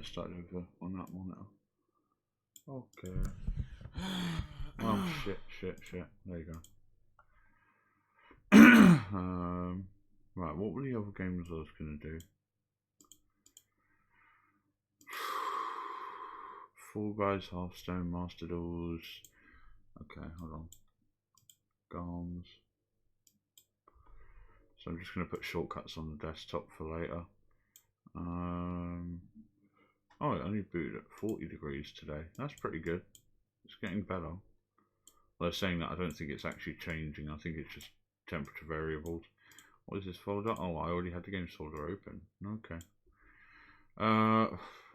it started over on that monitor. Okay. Oh shit. There you go. Right, what were the other games I was gonna do? Fall Guys, Hearthstone, Master Duels. Okay, hold on. Garms. So I'm just gonna put shortcuts on the desktop for later. Oh, it only booted at 40 degrees today. That's pretty good. It's getting better. Well, they're saying that I don't think it's actually changing. I think it's just temperature variables. What is this folder? Oh, I already had the games folder open. Okay.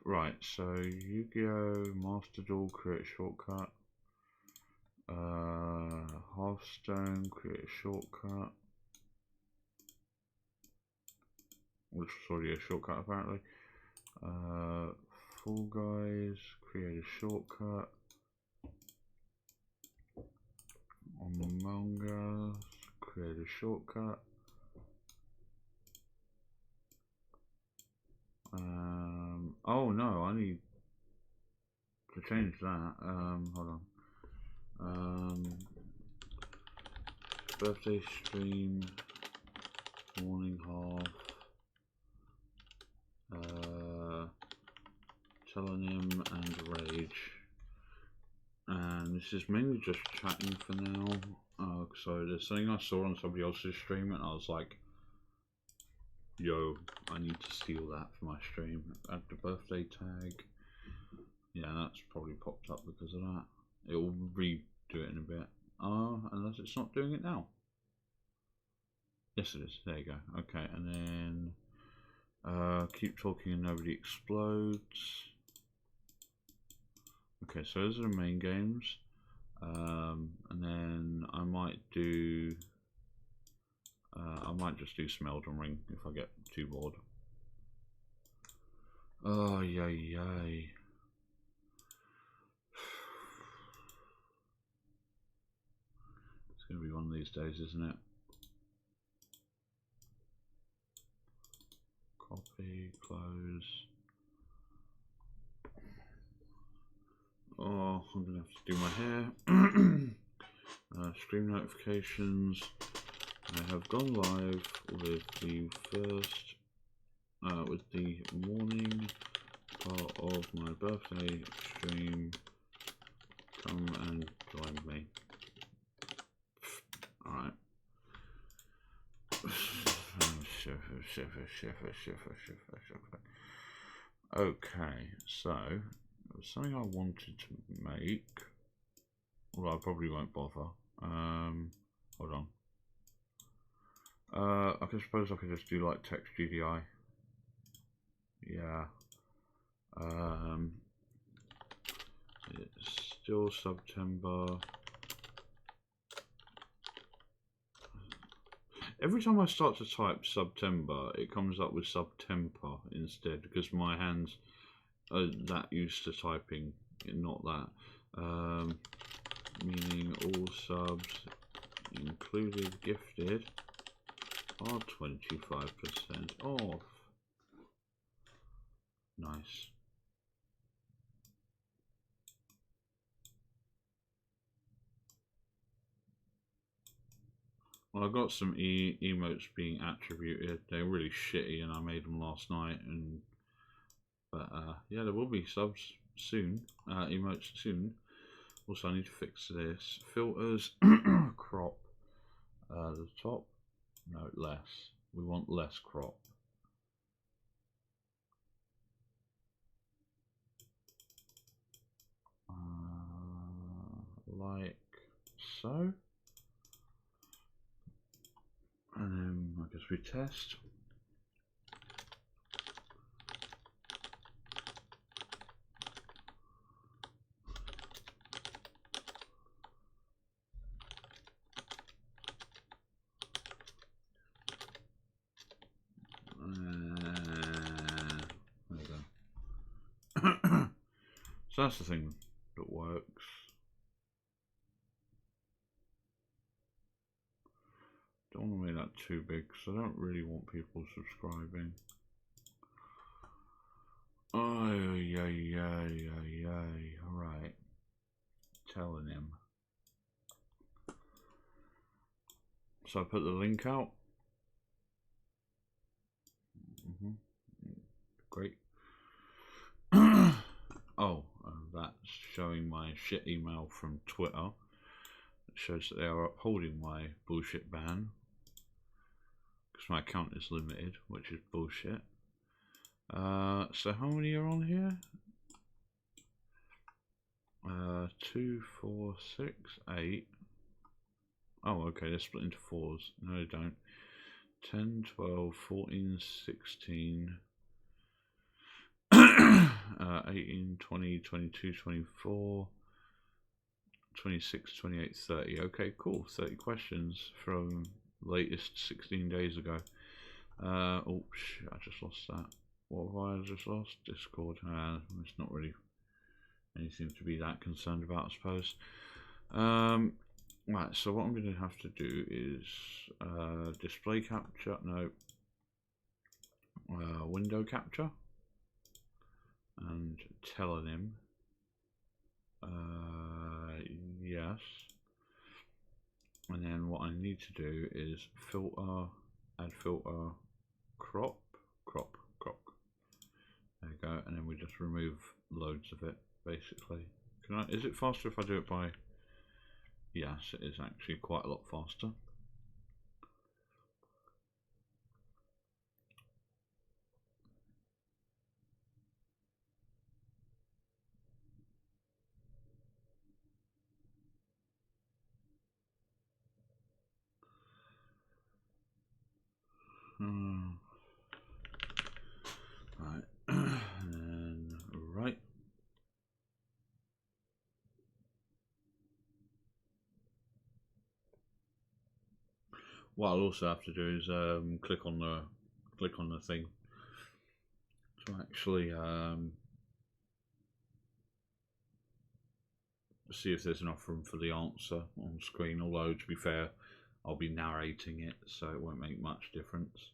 Right. So Yu-Gi-Oh, Master Duel, create a shortcut. Hearthstone, create a shortcut. Which was already a shortcut apparently. Fall Guys, create a shortcut. Among Us, create a shortcut. Oh no, I need to change that. Hold on. Birthday stream, morning half. Telonym and Rage. And this is mainly just chatting for now. So there's something I saw on somebody else's stream and I was like, yo, I need to steal that for my stream. Add the birthday tag. Yeah, that's probably popped up because of that. It will redo it in a bit. Unless it's not doing it now. Yes it is, there you go. Okay, and then keep talking and nobody explodes. Okay, so those are the main games. And then I might do I might just do some Elden Ring if I get too bored. Oh yay. It's gonna be one of these days, isn't it? Copy, close. Oh, I'm gonna have to do my hair. Stream notifications. I have gone live with the first, with the morning part of my birthday stream. Come and join me. Alright. Okay, so there was something I wanted to make. Well, I probably won't bother. Hold on. I suppose I could just do like text GDI. Yeah. It's still September. Every time I start to type September, it comes up with September instead because my hands are that used to typing, not that. Meaning all subs, included gifted, are 25% off. Nice. Well, I got some emotes being attributed. They're really shitty, and I made them last night. But yeah, there will be subs soon, emotes soon. Also, I need to fix this. Filters, crop. The top. No, less. We want less crop. Like so. And then I guess we test. There you go. So that's the thing that works. Don't want to make that too big because I don't really want people subscribing. Oh, yeah. Alright. Telling him. So I put the link out. Great. Oh, that's showing my shit email from Twitter. It shows that they are upholding my bullshit ban. Because my account is limited, which is bullshit. So how many are on here? 2, 4, 6, 8. Oh, okay, they're split into 4s. No, they don't. 10, 12, 14, 16, 18, 20, 22, 24, 26, 28, 30. Okay, cool. 30 questions from latest 16 days ago. Oh shit, I just lost that. What have I just lost? Discord. It's not really anything to be that concerned about, I suppose. Right, so what I'm going to have to do is display capture, no, window capture, and telling yes, and then what I need to do is filter, add filter, crop. There you go, and then we just remove loads of it, basically. Is it faster if I do it by... Yes, it is actually quite a lot faster. Right, and right. What I'll also have to do is click on the thing to actually see if there's enough room for the answer on screen. Although to be fair, I'll be narrating it, so it won't make much difference.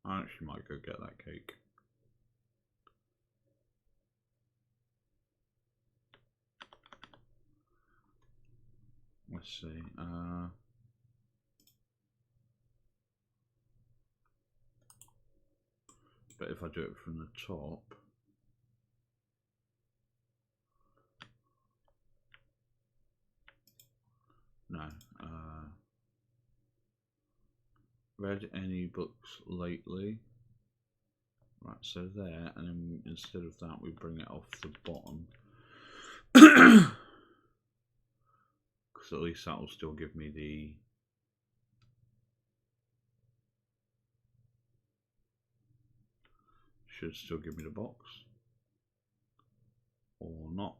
I actually might go get that cake. Let's see. But if I do it from the top, no. Read any books lately? Right, so there, and then instead of that, we bring it off the bottom. Because at least that will still give me the... Should still give me the box. Or not.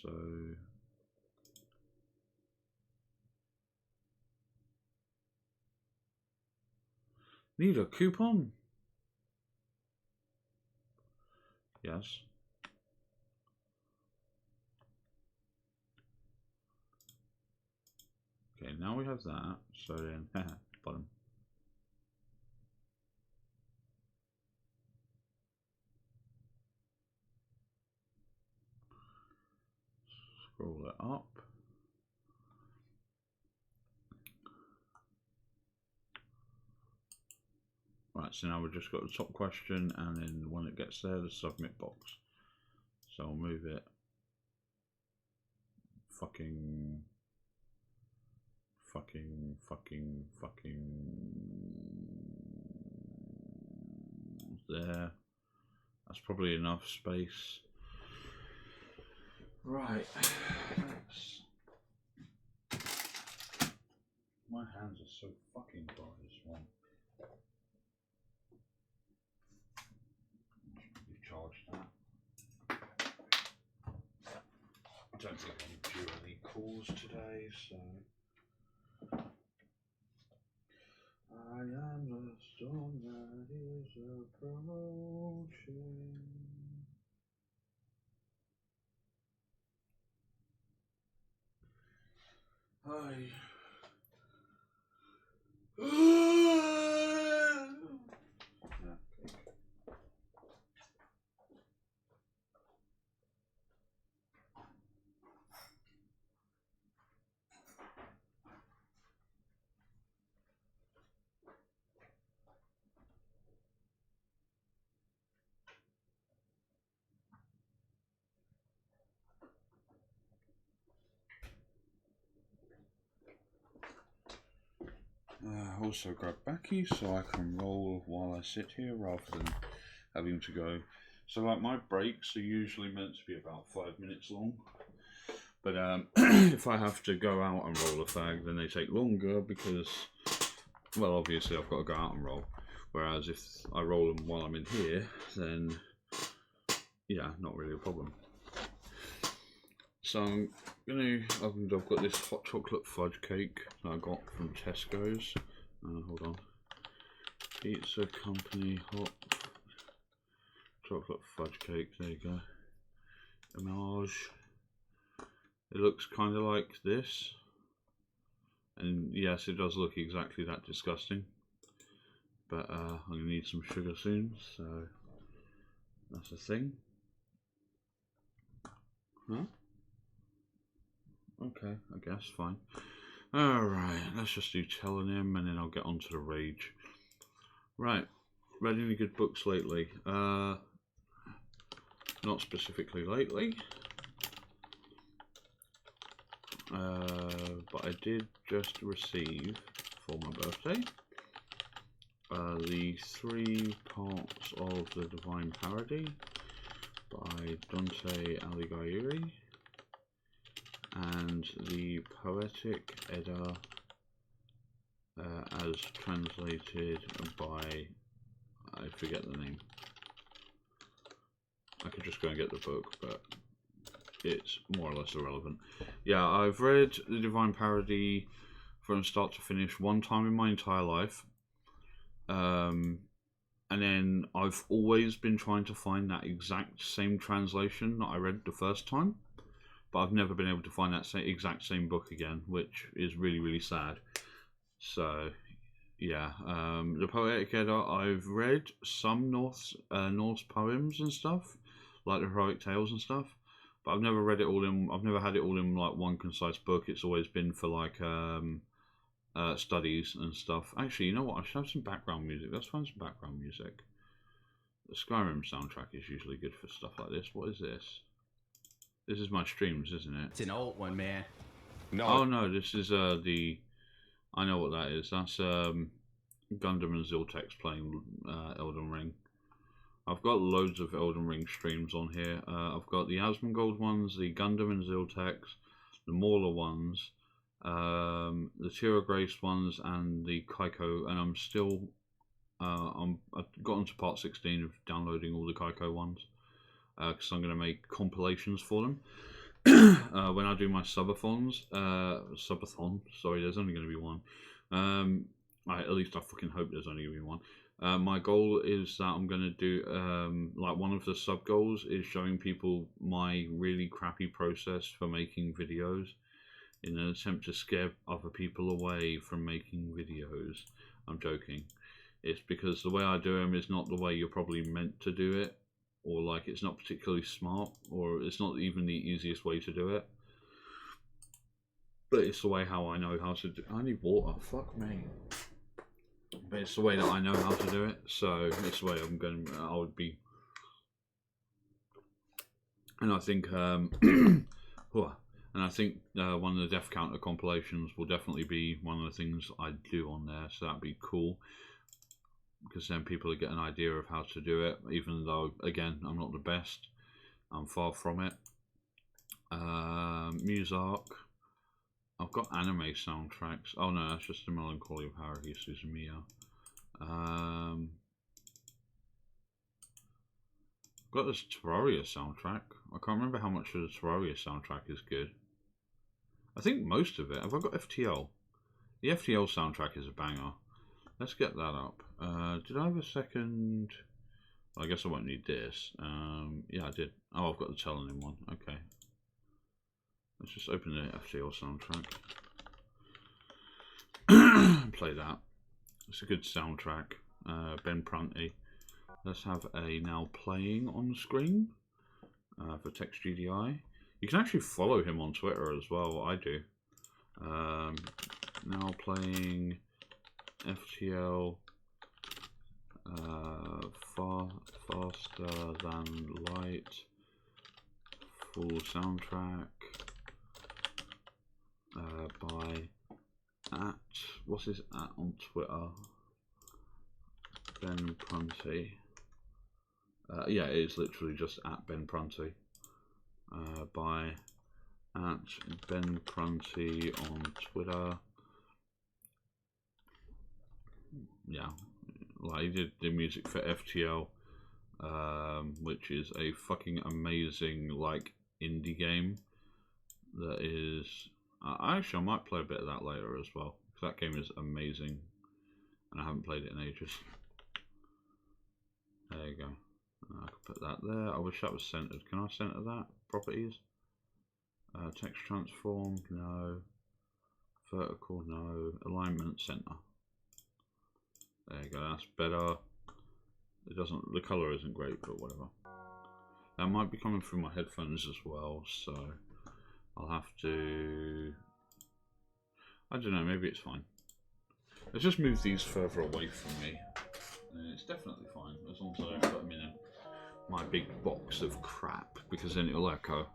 So... Need a coupon? Yes. Okay, now we have that. So then, bottom. Scroll it up. Right, so now we've just got the top question, and then when it gets there, the submit box. So I'll move it fucking there. That's probably enough space. Right. My hands are so fucking dry this one. Recharge that. I don't think I'm due any calls today, so also grab Backy so I can roll while I sit here rather than having to go. So like my breaks are usually meant to be about 5 minutes long, but if I have to go out and roll a fag, then they take longer because, well, obviously I've got to go out and roll. Whereas if I roll them while I'm in here, then yeah, not really a problem. So I'm gonna, I've got this hot chocolate fudge cake that I got from Tesco's. Hold on. Pizza Company hot chocolate fudge cake. There you go. Image. It looks kind of like this, and yes, it does look exactly that disgusting. But I'm gonna need some sugar soon, so that's a thing. Huh? Okay, I guess, fine. Alright, let's just do telling him and then I'll get on to the rage. Right, read any good books lately? Not specifically lately. But I did just receive, for my birthday, the 3 parts of The Divine Parody by Dante Alighieri, and the Poetic Edda as translated by, I forget the name. I could just go and get the book, but it's more or less irrelevant. Yeah, I've read The Divine Parody from start to finish one time in my entire life. And then I've always been trying to find that exact same translation that I read the first time, but I've never been able to find that exact same book again, which is really, really sad. So, yeah, the Poetic Edda, I've read some Norse poems and stuff, like the heroic tales and stuff, but I've never read it all in. I've never had it all in like one concise book. It's always been for like studies and stuff. Actually, you know what? I should have some background music. Let's find some background music. The Skyrim soundtrack is usually good for stuff like this. What is this? This is my streams, isn't it? It's an old one, man. No. Oh no, this is the. I know what that is. That's Gundam and Ziltex playing Elden Ring. I've got loads of Elden Ring streams on here. I've got the Asmongold ones, the Gundam and Ziltex, the Mauler ones, the Tira Grace ones, and the Kaiko. And I'm still, I've gotten to part 16 of downloading all the Kaiko ones because I'm going to make compilations for them. When I do my subathons, sorry, there's only going to be one. At least I fucking hope there's only going to be one. My goal is that I'm going to do, like one of the sub goals is showing people my really crappy process for making videos in an attempt to scare other people away from making videos. I'm joking. It's because the way I do them is not the way you're probably meant to do it, or like it's not particularly smart, or it's not even the easiest way to do it. But it's the way how I know how to do. I need water. Fuck me. But it's the way that I know how to do it, so it's the way I would be. And I think, one of the Death Counter compilations will definitely be one of the things I do on there, so that'd be cool. Because then people will get an idea of how to do it, even though, again, I'm not the best. I'm far from it. Muzark. I've got anime soundtracks. Oh no, that's just the Melancholy of Haruhi Suzumiya. Got this Terraria soundtrack. I can't remember how much of the Terraria soundtrack is good. I think most of it. Have I got FTL? The FTL soundtrack is a banger. Let's get that up. Did I have a second? Well, I guess I won't need this. Yeah, I did. Oh, I've got the Telling one. Okay. Let's just open the FTL soundtrack. Play that. It's a good soundtrack. Ben Prunty. Let's have a now playing on screen for Text GDI. You can actually follow him on Twitter as well. I do. Now playing FTL faster than light. Full soundtrack by at, what's his at on Twitter? Ben Prunty. Yeah, it is literally just at Ben Prunty. By at Ben Prunty on Twitter. Yeah, like he did the music for FTL, which is a fucking amazing like indie game. That is, actually I might play a bit of that later as well, because that game is amazing, and I haven't played it in ages. There you go. I could put that there. I wish that was centered. Can I center that? Properties. Text transform, no. Vertical, no. Alignment, center. There you go, that's better. It doesn't, the color isn't great, but whatever. That might be coming through my headphones as well, so I'll have to, I don't know, maybe it's fine. Let's just move these further away from me. And it's definitely fine, as long as I don't put them in my big box of crap, because then it'll echo.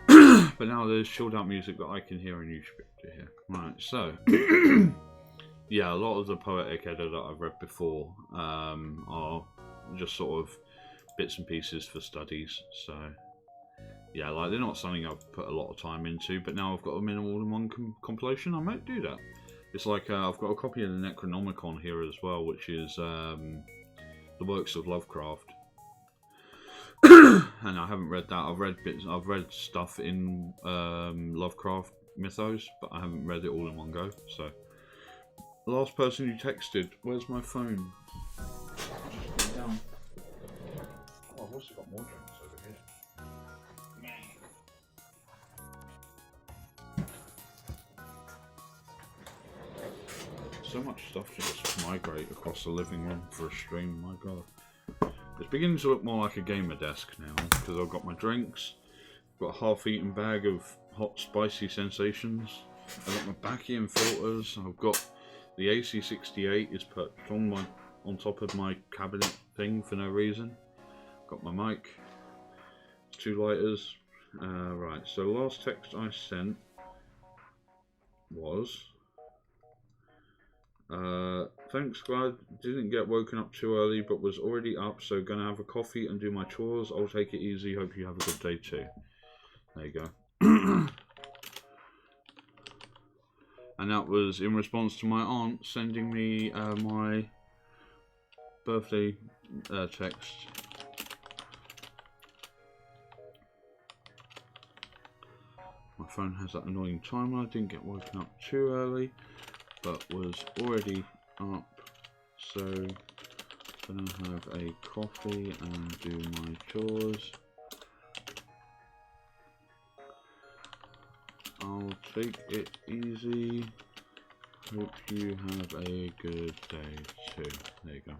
But now there's chilled out music that I can hear and you should be able to hear. Right, so yeah, a lot of the Poetic Edda that I've read before are just sort of bits and pieces for studies. So yeah, like they're not something I've put a lot of time into, but now I've got them in all-in-one compilation. I might do that. It's like I've got a copy of the Necronomicon here as well, which is the works of Lovecraft. And I haven't read that. I've read bits. I've read stuff in Lovecraft mythos, but I haven't read it all in one go. So, the last person you texted. Where's my phone? Just down. Oh, I've also got more drinks over here. So much stuff to just migrate across the living room for a stream. My God. It's beginning to look more like a gamer desk now, because I've got my drinks, I've got a half-eaten bag of hot spicy sensations, I've got my Bacchian filters, I've got the AC68 is put on top of my cabinet thing for no reason, got my mic, 2 lighters. Right, so the last text I sent was, thanks, glad didn't get woken up too early, but was already up, so gonna have a coffee and do my chores. I'll take it easy, hope you have a good day too. There you go. And that was in response to my aunt sending me my birthday text. My phone has that annoying timer. Didn't get woken up too early, but was already up, so gonna have a coffee and do my chores. I'll take it easy, hope you have a good day too. There you go.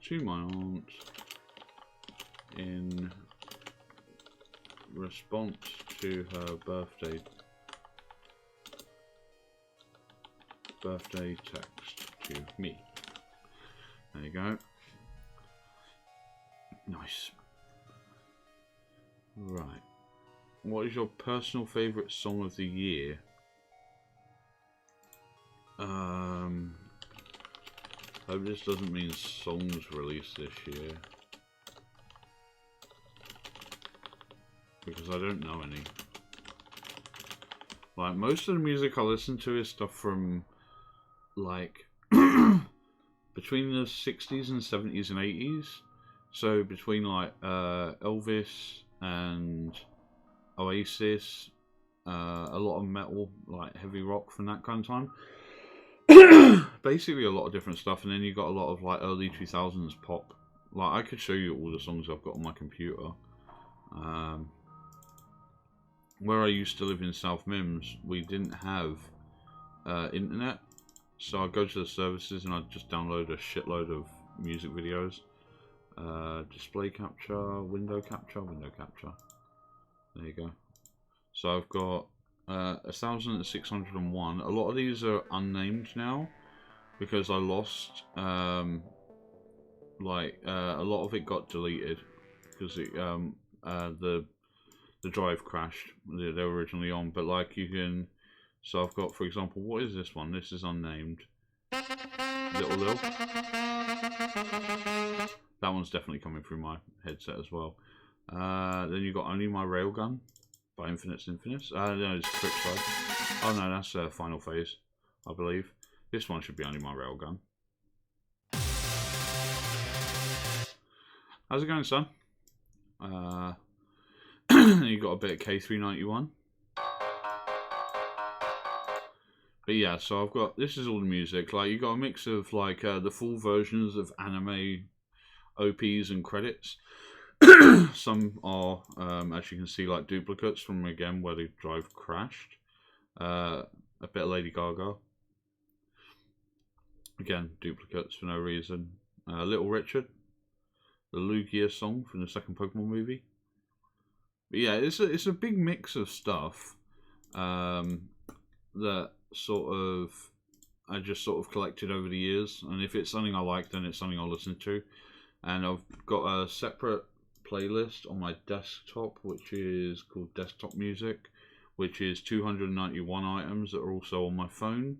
To my aunt in response to her birthday text to me. There you go. Nice. Right. What is your personal favourite song of the year? Hope this doesn't mean songs released this year, because I don't know any. Like, most of the music I listen to is stuff from like between the 60s and 70s and 80s. So between like Elvis and Oasis, a lot of metal, like heavy rock from that kind of time. Basically a lot of different stuff, and then you got a lot of like early 2000s pop. Like, I could show you all the songs I've got on my computer. Where I used to live in South Mims, we didn't have internet, so I'd go to the services and I'd just download a shitload of music videos. Display capture, window capture. There you go. So I've got 1,601. A lot of these are unnamed now because I lost. A lot of it got deleted because it the the drive crashed. They were originally on, but like you can. So I've got, for example, what is this one? This is unnamed. Little Lil. That one's definitely coming through my headset as well. Then you've got Only My Railgun by Infinite's Infinite. No, it's Flipside. Oh no, that's Final Phase, I believe. This one should be Only My Railgun. How's it going, son? You got a bit of K391. But yeah, so I've got, this is all the music. Like, you got a mix of like the full versions of anime OPs and credits. Some are, as you can see, like duplicates from, again, where the drive crashed. A bit of Lady Gaga. Again, duplicates for no reason. Little Richard. The Lugia song from the second Pokemon movie. But yeah, it's a big mix of stuff that sort of I just sort of collected over the years. And if it's something I like, then it's something I'll listen to. And I've got a separate playlist on my desktop, which is called Desktop Music, which is 291 items that are also on my phone.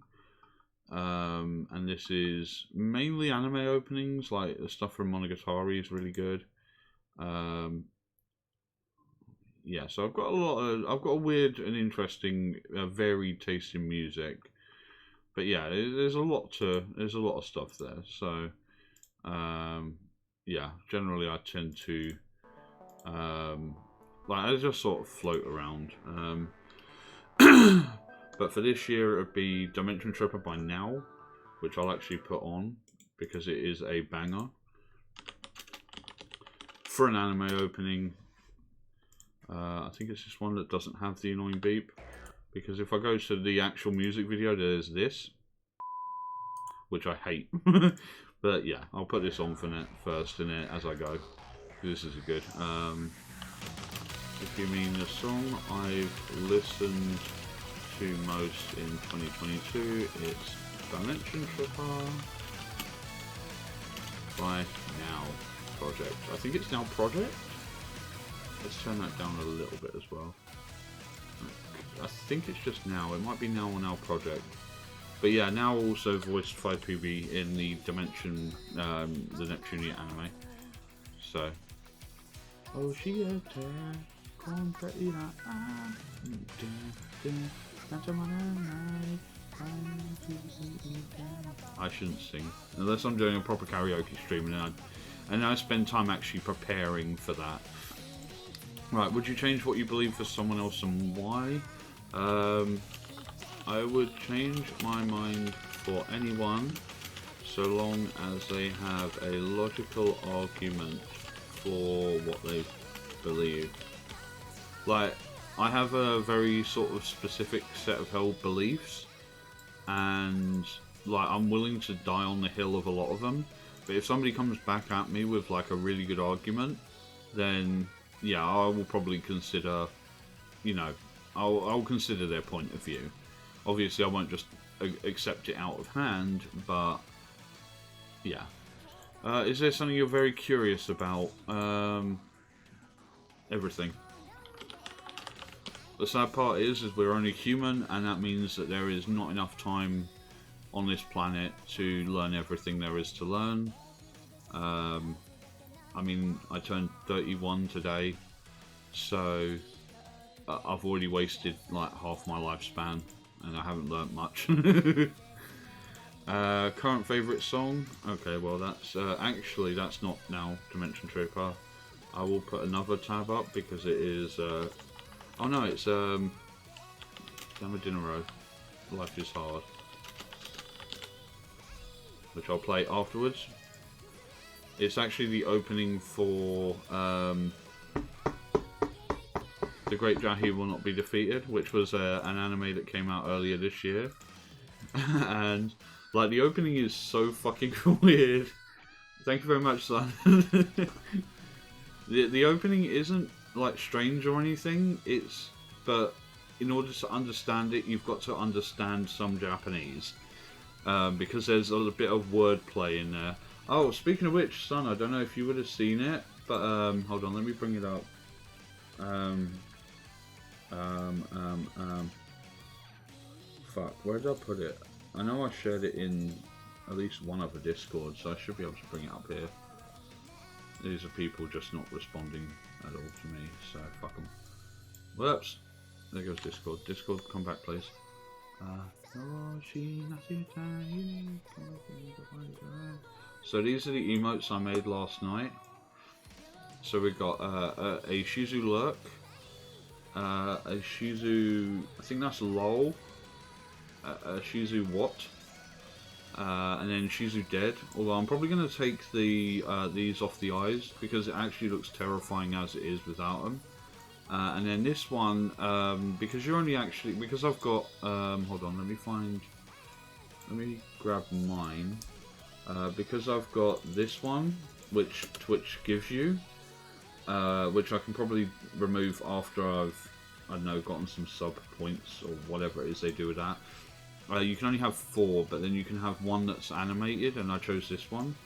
And this is mainly anime openings, like the stuff from Monogatari is really good. Yeah, so I've got a weird and interesting, varied taste in music. But yeah, there's a lot of stuff there. So, yeah, generally I tend to, like, I just sort of float around. But for this year, it would be Dimension Tripper by Now, which I'll actually put on because it is a banger. For an anime opening, I think it's just one that doesn't have the annoying beep. Because if I go to the actual music video, there's this, which I hate. But yeah, I'll put this on first in it as I go. This is good. If you mean the song I've listened to most in 2022, it's Dimension Tripper by Now Project. I think it's Now Project. Let's turn that down a little bit as well. I think it's just Now. It might be Now or Now Project. But yeah, Now also voiced 5PB in the Dimension, the Neptune anime. So. Oh, she I shouldn't sing unless I'm doing a proper karaoke stream, and I spend time actually preparing for that. Right, would you change what you believe for someone else and why? I would change my mind for anyone so long as they have a logical argument for what they believe. Like, I have a very sort of specific set of held beliefs, and like I'm willing to die on the hill of a lot of them. But if somebody comes back at me with like a really good argument, then yeah, I will probably consider, you know, I'll consider their point of view. Obviously, I won't just accept it out of hand, but yeah. Is there something you're very curious about? Everything. The sad part is we're only human, and that means that there is not enough time on this planet to learn everything there is to learn. I mean, I turned 31 today, so I've already wasted like half my lifespan, and I haven't learnt much. Current favourite song? Okay, well that's actually that's not Now Dimension Tripper. I will put another tab up because it is oh no, it's Damadinero, Life is Hard, which I'll play afterwards. It's actually the opening for The Great Jahi Will Not Be Defeated, which was an anime that came out earlier this year. And like the opening is so fucking weird. Thank you very much, son. The opening isn't like strange or anything. But in order to understand it, you've got to understand some Japanese, because there's a bit of wordplay in there. Oh, speaking of which, son, I don't know if you would have seen it, but hold on, let me bring it up. Fuck, where did I put it? I know I shared it in at least one other Discord, so I should be able to bring it up here. These are people just not responding at all to me, so fuck them. Whoops! There goes Discord. Discord, come back please. So these are the emotes I made last night. So we got a Shizu Lurk, a Shizu, I think that's LOL, a Shizu What, and then Shizu Dead. Although I'm probably going to take the these off the eyes because it actually looks terrifying as it is without them. And then this one, because you're only actually, because I've got, hold on, let me grab mine, because I've got this one, which Twitch gives you, which I can probably remove after I've, I don't know, gotten some sub points or whatever it is they do with that. You can only have 4, but then you can have one that's animated, and I chose this one.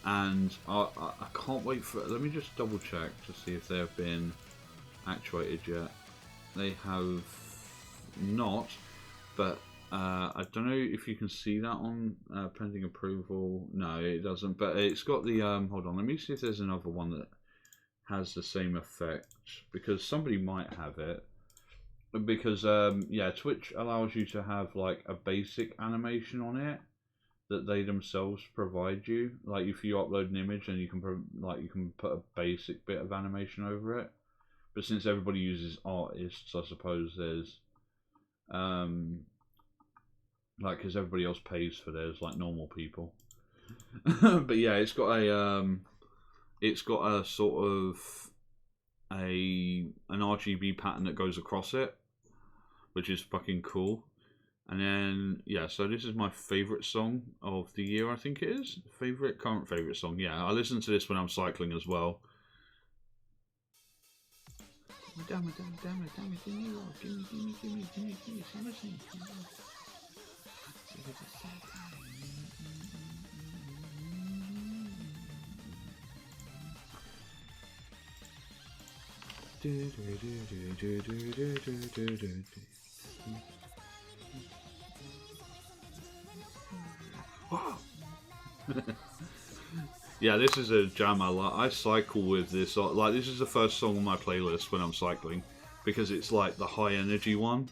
And I can't wait for, let me just double check to see if they have been actuated yet. They have not, but I don't know if you can see that on pending approval. No, it doesn't, but it's got the, hold on, let me see if there's another one that has the same effect, because somebody might have it. Because, yeah, Twitch allows you to have like a basic animation on it that they themselves provide you. Like if you upload an image, and you can put a basic bit of animation over it. But since everybody uses artists, I suppose there's like, because everybody else pays for theirs like normal people. But yeah, it's got a sort of an RGB pattern that goes across it, which is fucking cool. And then, yeah, so this is my favourite song of the year, I think it is. Current favourite song, yeah. I listen to this when I'm cycling as well. Yeah, this is a jam I like. I cycle with this. Like, this is the first song on my playlist when I'm cycling, because it's like the high energy one.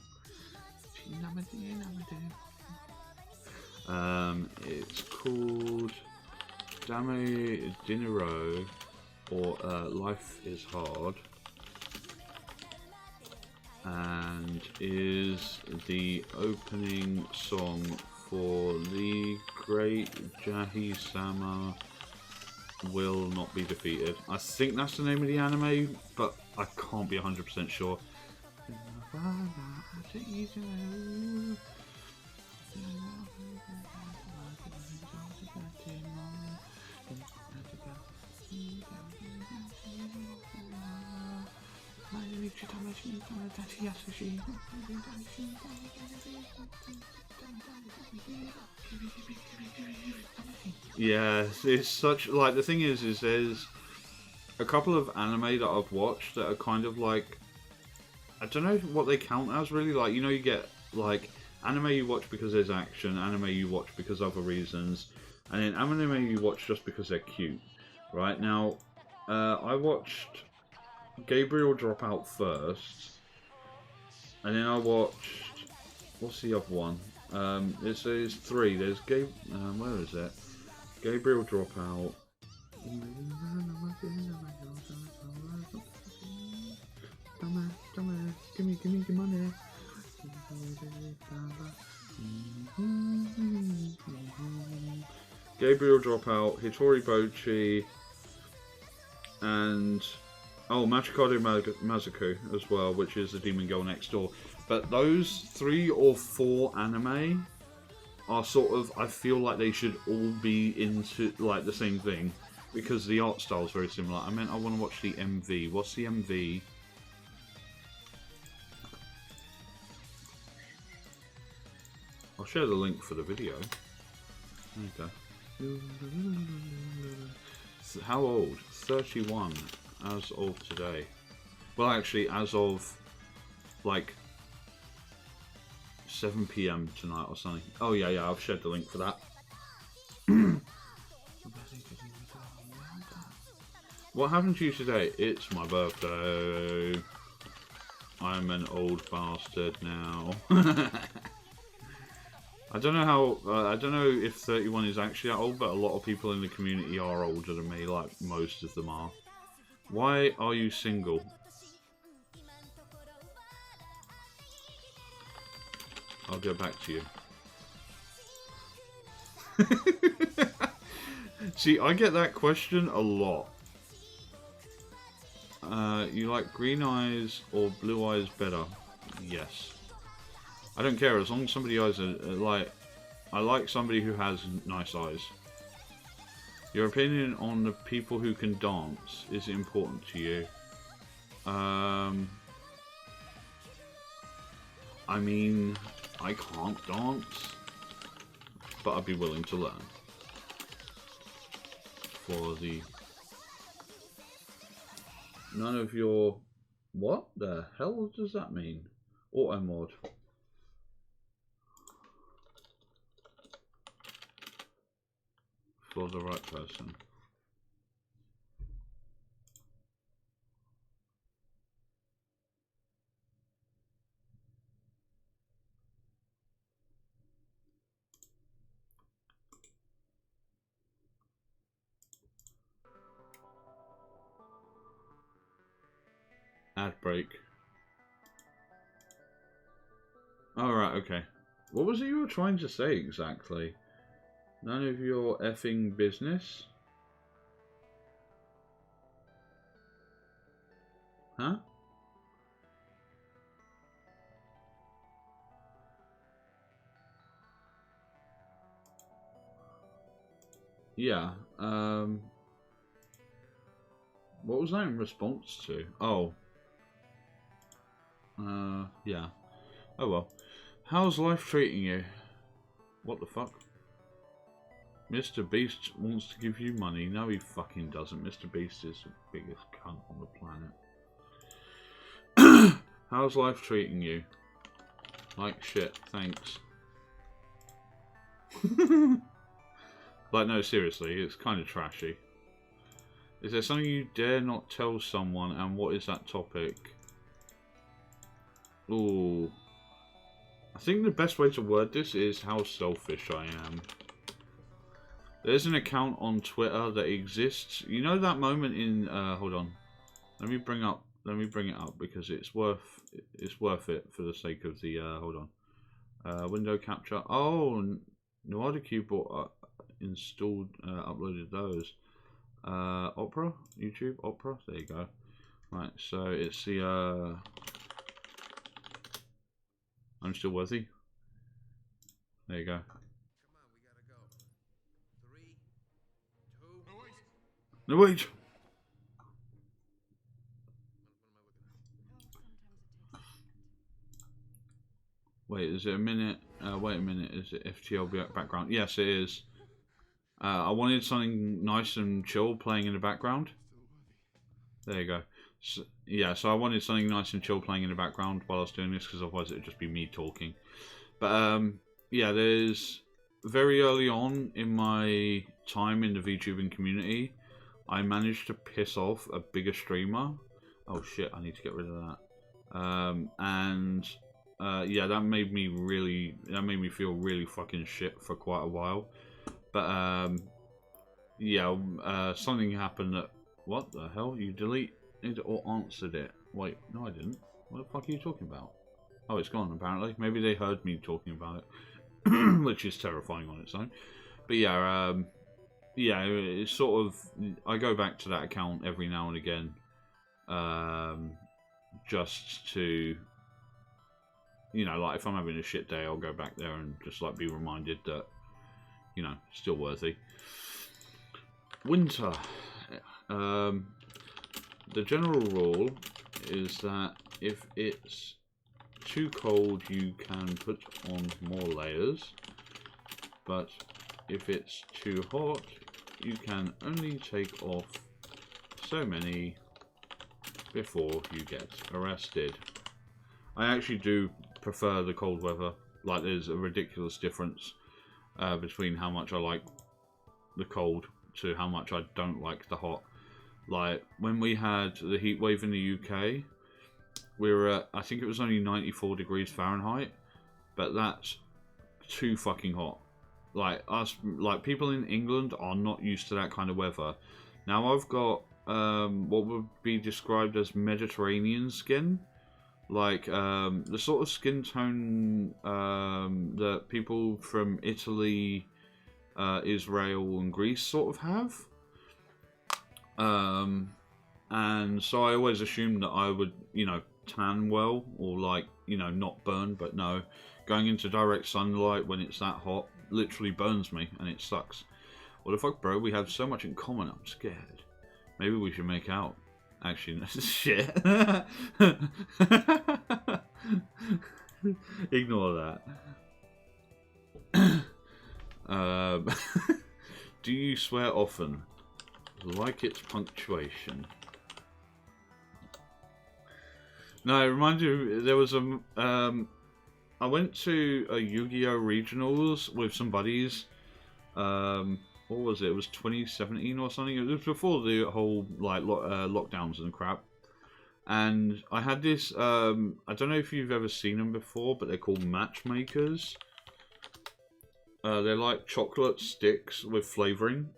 It's called Dame Dinero, or Life is Hard, and is the opening song for the great Jahi Sama Will Not Be Defeated. I think that's the name of the anime, but I can't be 100% sure. Yeah, it's such, like, the thing is there's a couple of anime that I've watched that are kind of like, I don't know what they count as really. Like, you know, you get like anime you watch because there's action, anime you watch because other reasons, and then anime you watch just because they're cute. Right now, I watched Gabriel Dropout first, and then I watched, what's the other one? There's 3. There's where is it? Gabriel Dropout. Give me the money. Gabriel Dropout, Hitori Bochi, and Machikado Mazuko as well, which is the demon girl next door. But those 3 or 4 anime are sort of, I feel like they should all be into like the same thing, because the art style is very similar. I want to watch the MV. What's the MV? I'll share the link for the video. There you go. How old? 31 as of today. Well, actually, as of like 7 PM tonight or something. Oh yeah, I've shared the link for that. What happened to you today? It's my birthday. I'm an old bastard now. I don't know how. I don't know if 31 is actually that old, but a lot of people in the community are older than me. Like most of them are. Why are you single? I'll get back to you. See, I get that question a lot. You like green eyes or blue eyes better? Yes. I don't care as long as somebody eyes are like. I like somebody who has nice eyes. Your opinion on the people who can dance is important to you. I mean, I can't dance, but I'd be willing to learn. For the... None of your... What the hell does that mean? Auto mod. For the right person. Ad break. Alright, okay. What was it you were trying to say exactly? None of your effing business? Huh? Yeah, what was that in response to? Oh. Yeah. Oh well. How's life treating you? What the fuck? Mr. Beast wants to give you money. No, he fucking doesn't. Mr. Beast is the biggest cunt on the planet. How's life treating you? Like shit, thanks. Like, no, seriously, it's kind of trashy. Is there something you dare not tell someone, and what is that topic? Ooh. I think the best way to word this is how selfish I am. There's an account on Twitter that exists. You know that moment in hold on. Let me bring it up because it's worth it for the sake of the hold on. Window capture. Oh, Noada Cube installed uploaded those. Opera? YouTube Opera? There you go. Right, so it's the I'm still worthy. There you go. No, wait! Wait, is it a minute? Wait a minute, is it FTL background? Yes, it is. I wanted something nice and chill playing in the background. There you go. So, yeah, so I wanted something nice and chill playing in the background while I was doing this, because otherwise it would just be me talking. But, yeah, there's... Very early on in my time in the VTubing community, I managed to piss off a bigger streamer. Oh shit, I need to get rid of that. Yeah, that made me feel really fucking shit for quite a while. But yeah, something happened that... What the hell? You deleted or answered it? Wait, no I didn't. What the fuck are you talking about? Oh, it's gone apparently. Maybe they heard me talking about it, which is terrifying on its own. But yeah, yeah, it's sort of... I go back to that account every now and again, just to... You know, like if I'm having a shit day, I'll go back there and just like be reminded that, you know, still worthy. Winter. The general rule is that if it's too cold, you can put on more layers, but if it's too hot, you can only take off so many before you get arrested. I actually do prefer the cold weather. Like, there's a ridiculous difference between how much I like the cold to how much I don't like the hot. Like, when we had the heat wave in the UK, we were at, I think it was only 94 degrees Fahrenheit, but that's too fucking hot. Like, people in England are not used to that kind of weather. Now, I've got what would be described as Mediterranean skin. Like, the sort of skin tone that people from Italy, Israel, and Greece sort of have. And so I always assumed that I would, you know, tan well, or like, you know, not burn, but no. Going into direct sunlight when it's that hot literally burns me, and it sucks. What the fuck, bro? We have so much in common, I'm scared. Maybe we should make out. Actually, no, shit. Ignore that. Do you swear often? Like its punctuation. No, it reminds you, there was a... I went to a Yu-Gi-Oh! Regionals with some buddies. What was it? It was 2017 or something. It was before the whole like lockdowns and crap. And I had this. I don't know if you've ever seen them before, but they're called matchmakers. They're like chocolate sticks with flavoring.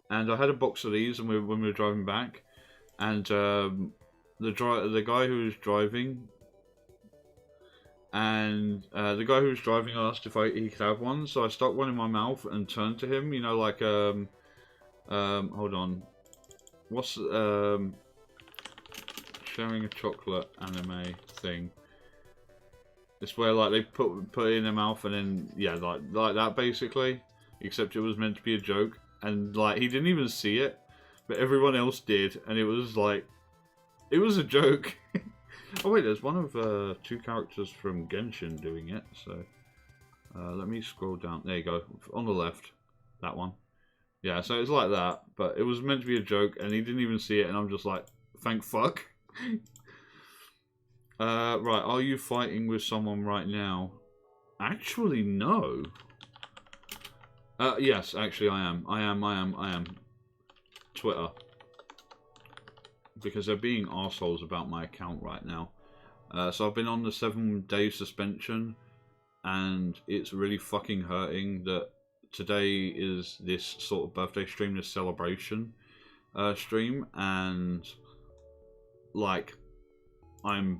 And I had a box of these, and when we were driving back, and the guy who was driving. And the guy who was driving asked if he could have one, so I stuck one in my mouth and turned to him, you know, like, hold on, what's, sharing a chocolate anime thing. It's where, like, they put it in their mouth and then, yeah, like that, basically, except it was meant to be a joke, and, like, he didn't even see it, but everyone else did, and it was, like, it was a joke. Oh wait, there's one of two characters from Genshin doing it, so let me scroll down. There you go, on the left, that one. Yeah, so it's like that, but it was meant to be a joke, and he didn't even see it, and I'm just like, thank fuck. Right, are you fighting with someone right now? Actually, no. Yes, actually I am. Twitter. Because they're being arseholes about my account right now. So I've been on the 7-day suspension, and it's really fucking hurting that today is this sort of birthday stream, this celebration stream, and like earlier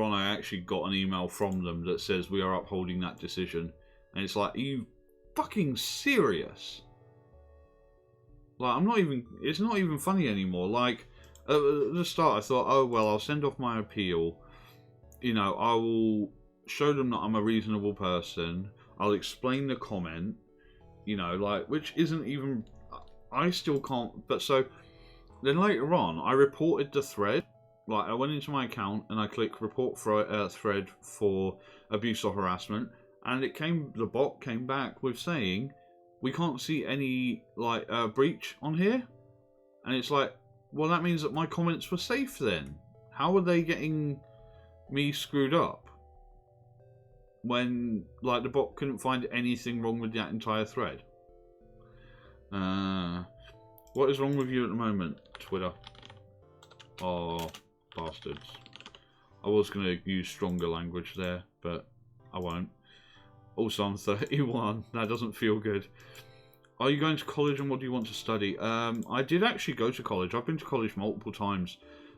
on I actually got an email from them that says we are upholding that decision, and it's like, are you fucking serious? Like, it's not even funny anymore. Like, at the start I thought, oh well, I'll send off my appeal. You know, I will show them that I'm a reasonable person. I'll explain the comment. You know, like, which isn't even, I still can't, but so, then later on, I reported the thread. Like, I went into my account and I clicked report for thread for abuse or harassment, and the bot came back with saying, we can't see any, like, breach on here. And it's like, well, that means that my comments were safe then. How are they getting me screwed up? When, like, the bot couldn't find anything wrong with that entire thread. What is wrong with you at the moment, Twitter? Oh, bastards. I was going to use stronger language there, but I won't. Also, I'm 31. That doesn't feel good. Are you going to college, and what do you want to study? I did actually go to college. I've been to college multiple times.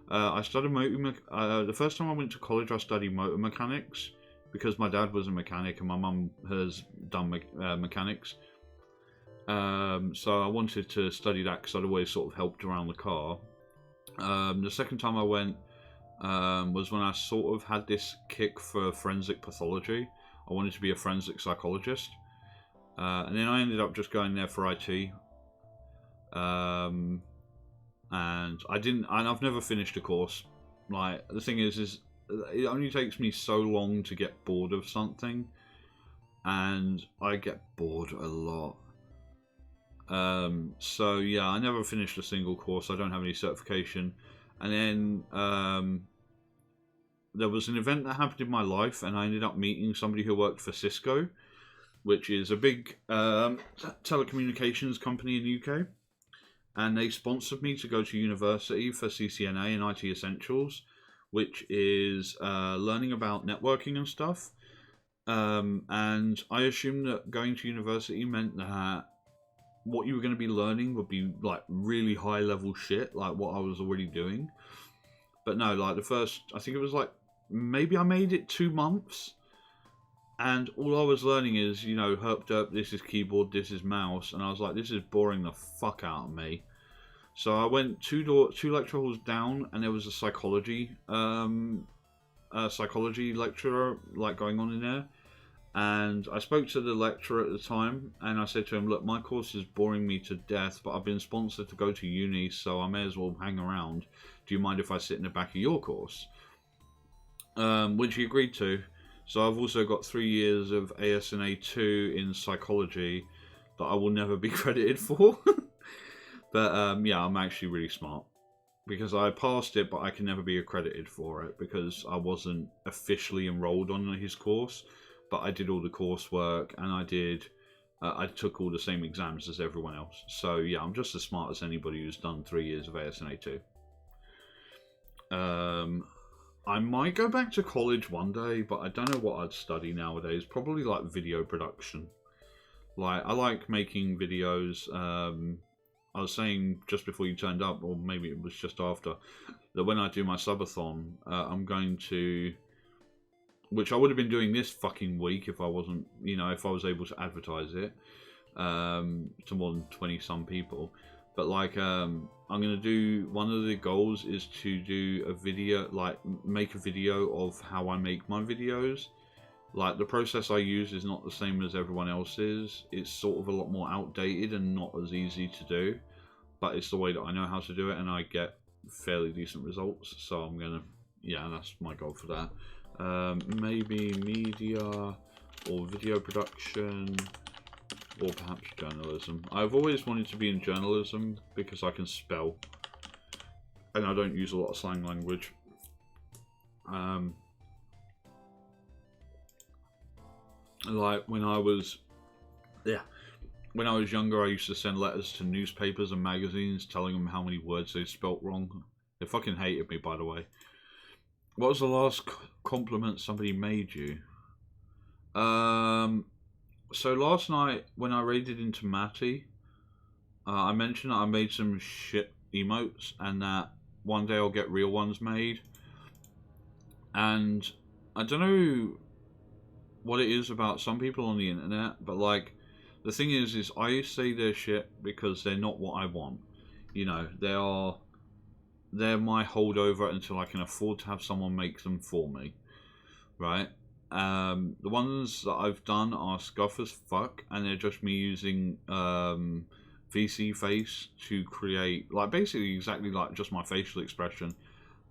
I studied the first time I went to college, I studied motor mechanics because my dad was a mechanic and my mum has done mechanics. So I wanted to study that because I'd always sort of helped around the car. The second time I went was when I sort of had this kick for forensic pathology. I wanted to be a forensic psychologist. And then I ended up just going there for IT. And I've never finished a course. Like, the thing is it only takes me so long to get bored of something. And I get bored a lot. So yeah, I never finished a single course. I don't have any certification. And then there was an event that happened in my life, and I ended up meeting somebody who worked for Cisco, which is a big telecommunications company in the UK. And they sponsored me to go to university for CCNA and IT Essentials, which is learning about networking and stuff. And I assumed that going to university meant that what you were going to be learning would be like really high level shit, like what I was already doing. But no, like the first, I think it was like, maybe I made it 2 months. And all I was learning is, you know, herp derp, this is keyboard, this is mouse. And I was like, this is boring the fuck out of me. So I went two lecture halls down, and there was a psychology lecturer like going on in there. And I spoke to the lecturer at the time, and I said to him, look, my course is boring me to death, but I've been sponsored to go to uni, so I may as well hang around. Do you mind if I sit in the back of your course? Which he agreed to. So I've also got 3 years of ASNA 2 in psychology that I will never be credited for. But yeah, I'm actually really smart. Because I passed it, but I can never be accredited for it, because I wasn't officially enrolled on his course. But I did all the coursework, and I took all the same exams as everyone else. So yeah, I'm just as smart as anybody who's done 3 years of ASNA 2. I might go back to college one day, but I don't know what I'd study nowadays. Probably like video production. Like, I like making videos. I was saying just before you turned up, or maybe it was just after, that when I do my subathon, I'm going to, which I would have been doing this fucking week if I wasn't, you know, if I was able to advertise it to more than 20 some people. But like, I'm going to do, one of the goals is to do a video, like make a video of how I make my videos. Like, the process I use is not the same as everyone else's. It's sort of a lot more outdated and not as easy to do. But it's the way that I know how to do it, and I get fairly decent results. So I'm going to, yeah, that's my goal for that. Maybe media or video production, or perhaps journalism. I've always wanted to be in journalism because I can spell, and I don't use a lot of slang language. Like when I was younger, I used to send letters to newspapers and magazines telling them how many words they spelt wrong. They fucking hated me, by the way. What was the last compliment somebody made you? So last night, when I raided into Matty, I mentioned that I made some shit emotes, and that one day I'll get real ones made. And I don't know what it is about some people on the internet, but like, the thing is I say their shit because they're not what I want. You know, they're my holdover until I can afford to have someone make them for me, right? The ones that I've done are scuff as fuck, and they're just me using VC face to create, like, basically exactly like just my facial expression,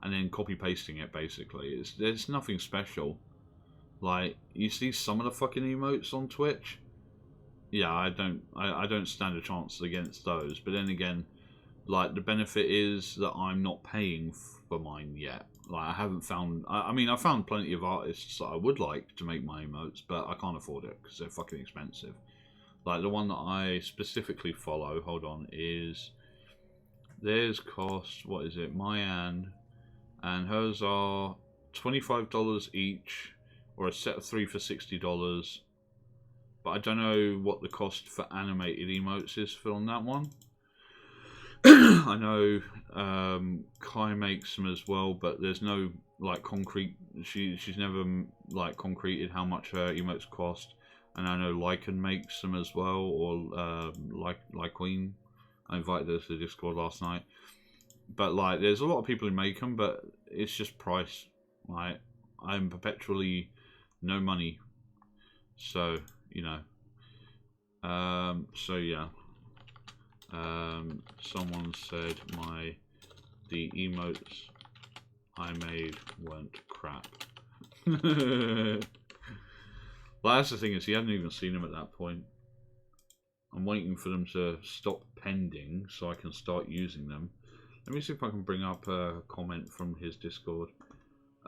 and then copy pasting it. Basically, there's nothing special. Like, you see some of the fucking emotes on Twitch. Yeah, I don't stand a chance against those. But then again, like, the benefit is that I'm not paying for mine yet. Like, I haven't found... I mean, I found plenty of artists that I would like to make my emotes, but I can't afford it because they're fucking expensive. Like, the one that I specifically follow, hold on, is... Theirs cost, what is it, Mayan, and hers are $25 each, or a set of 3 for $60. But I don't know what the cost for animated emotes is for on that one. I know Kai makes them as well, but there's no like concrete. She's never like concreted how much her emotes cost. And I know Lycan makes them as well, or like Queen. I invited her to the Discord last night. But like, there's a lot of people who make them, but it's just price. Like, I'm perpetually no money, so you know. So yeah. Someone said the emotes I made weren't crap. Well, that's the thing, is he hadn't even seen them at that point. I'm waiting for them to stop pending so I can start using them. Let me see if I can bring up a comment from his Discord.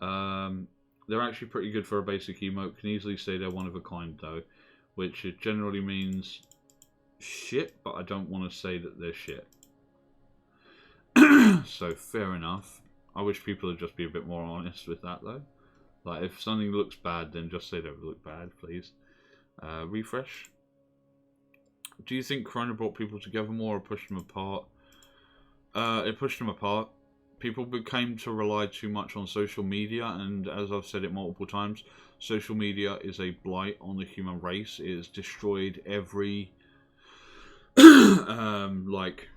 They're actually pretty good for a basic emote. Can easily say they're one of a kind though, which generally means shit, but I don't want to say that they're shit. So fair enough. I wish people would just be a bit more honest with that though. Like if something looks bad, then just say that look bad, please. Refresh. Do you think Corona brought people together more or pushed them apart? It pushed them apart. People became to rely too much on social media, and as I've said it multiple times, social media is a blight on the human race. It has destroyed every like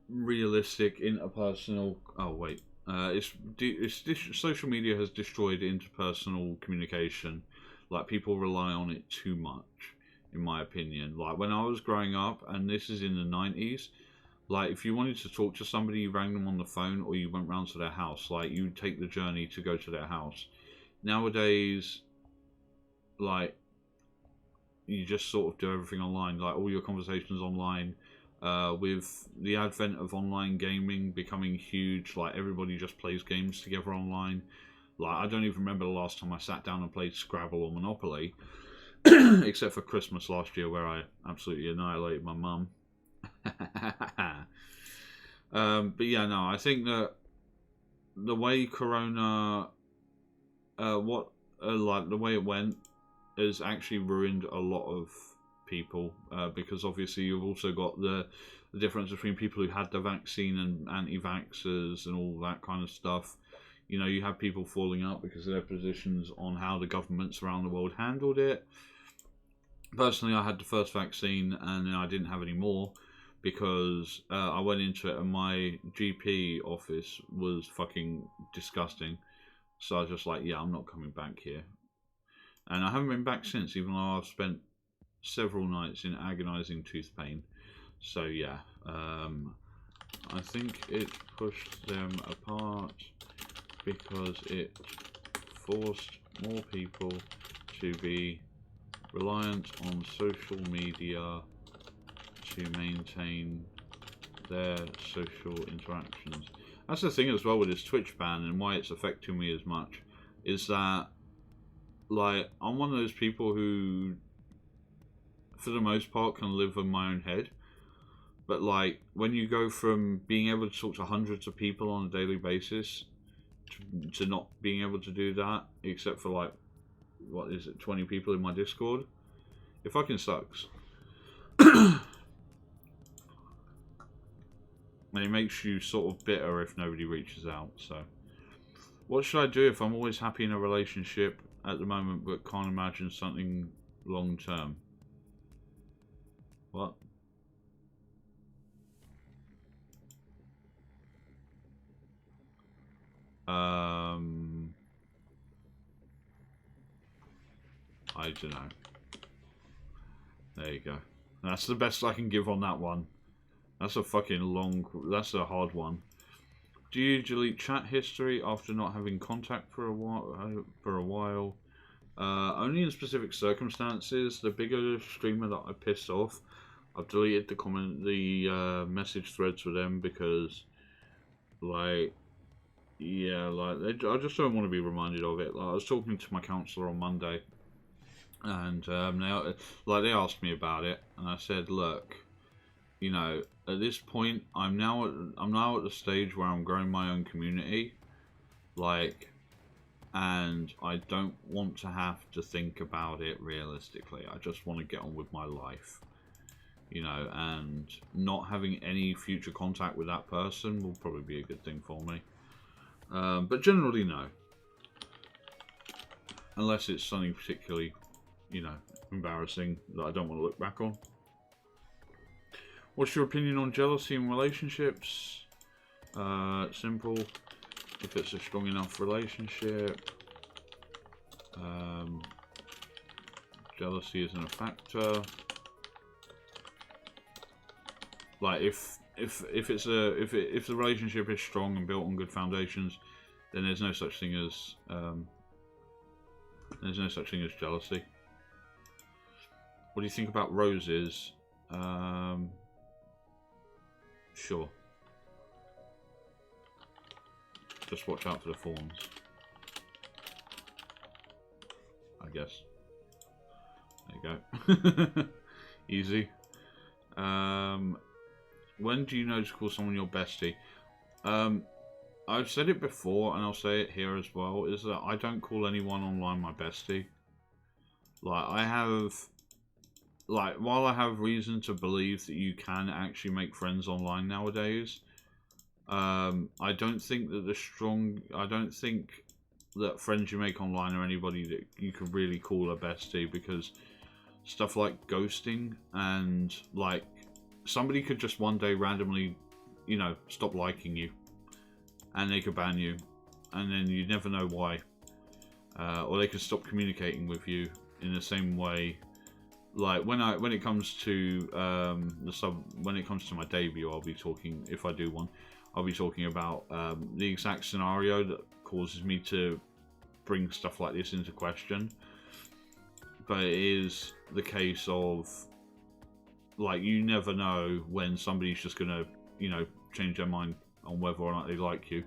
realistic interpersonal. Oh wait, social media has destroyed interpersonal communication. Like people rely on it too much, in my opinion. Like when I was growing up, and this is in the 90s. Like, if you wanted to talk to somebody, you rang them on the phone or you went round to their house. Like, you'd take the journey to go to their house. Nowadays, like, you just sort of do everything online. Like, all your conversations online. With the advent of online gaming becoming huge, like, everybody just plays games together online. Like, I don't even remember the last time I sat down and played Scrabble or Monopoly. Except for Christmas last year, where I absolutely annihilated my mum. But yeah, no, I think that the way Corona, like the way it went, has actually ruined a lot of people. Because obviously you've also got the difference between people who had the vaccine and anti-vaxxers and all that kind of stuff. You know, you have people falling out because of their positions on how the governments around the world handled it. Personally, I had the first vaccine and then I didn't have any more. Because I went into it and my GP office was fucking disgusting. So I was just like, yeah, I'm not coming back here. And I haven't been back since, even though I've spent several nights in agonizing tooth pain. So yeah, I think it pushed them apart because it forced more people to be reliant on social media to maintain their social interactions. That's the thing as well with this Twitch ban and why it's affecting me as much, is that like I'm one of those people who for the most part can live in my own head, but like when you go from being able to talk to hundreds of people on a daily basis to not being able to do that except for like, what is it, 20 people in my Discord, it fucking sucks. And it makes you sort of bitter if nobody reaches out. So, what should I do if I'm always happy in a relationship at the moment but can't imagine something long term? What? I don't know. There you go. That's the best I can give on that one. That's a fucking long... That's a hard one. Do you delete chat history after not having contact for a while? Only in specific circumstances. The bigger streamer that I pissed off, I've deleted the message threads with them because, like, yeah, like I just don't want to be reminded of it. Like, I was talking to my counsellor on Monday, and they asked me about it, and I said, look, you know, at this point, I'm now at the stage where I'm growing my own community, like, and I don't want to have to think about it realistically. I just want to get on with my life, you know, and not having any future contact with that person will probably be a good thing for me. But generally, no. Unless it's something particularly, you know, embarrassing that I don't want to look back on. What's your opinion on jealousy in relationships? Simple. If it's a strong enough relationship. Jealousy isn't a factor. Like if the relationship is strong and built on good foundations, then there's no such thing as jealousy. What do you think about roses? Sure. Just watch out for the thorns, I guess. There you go. Easy. When do you know to call someone your bestie? I've said it before, and I'll say it here as well, is that I don't call anyone online my bestie. Like, while I have reason to believe that you can actually make friends online nowadays, I don't think that friends you make online are anybody that you could really call a bestie, because stuff like ghosting and, like, somebody could just one day randomly, you know, stop liking you, and they could ban you, and then you never know why. Or they could stop communicating with you in the same way. Like when it comes to when it comes to my debut, I'll be talking, if I do one, I'll be talking about the exact scenario that causes me to bring stuff like this into question. But it is the case of, like, you never know when somebody's just gonna, you know, change their mind on whether or not they like you,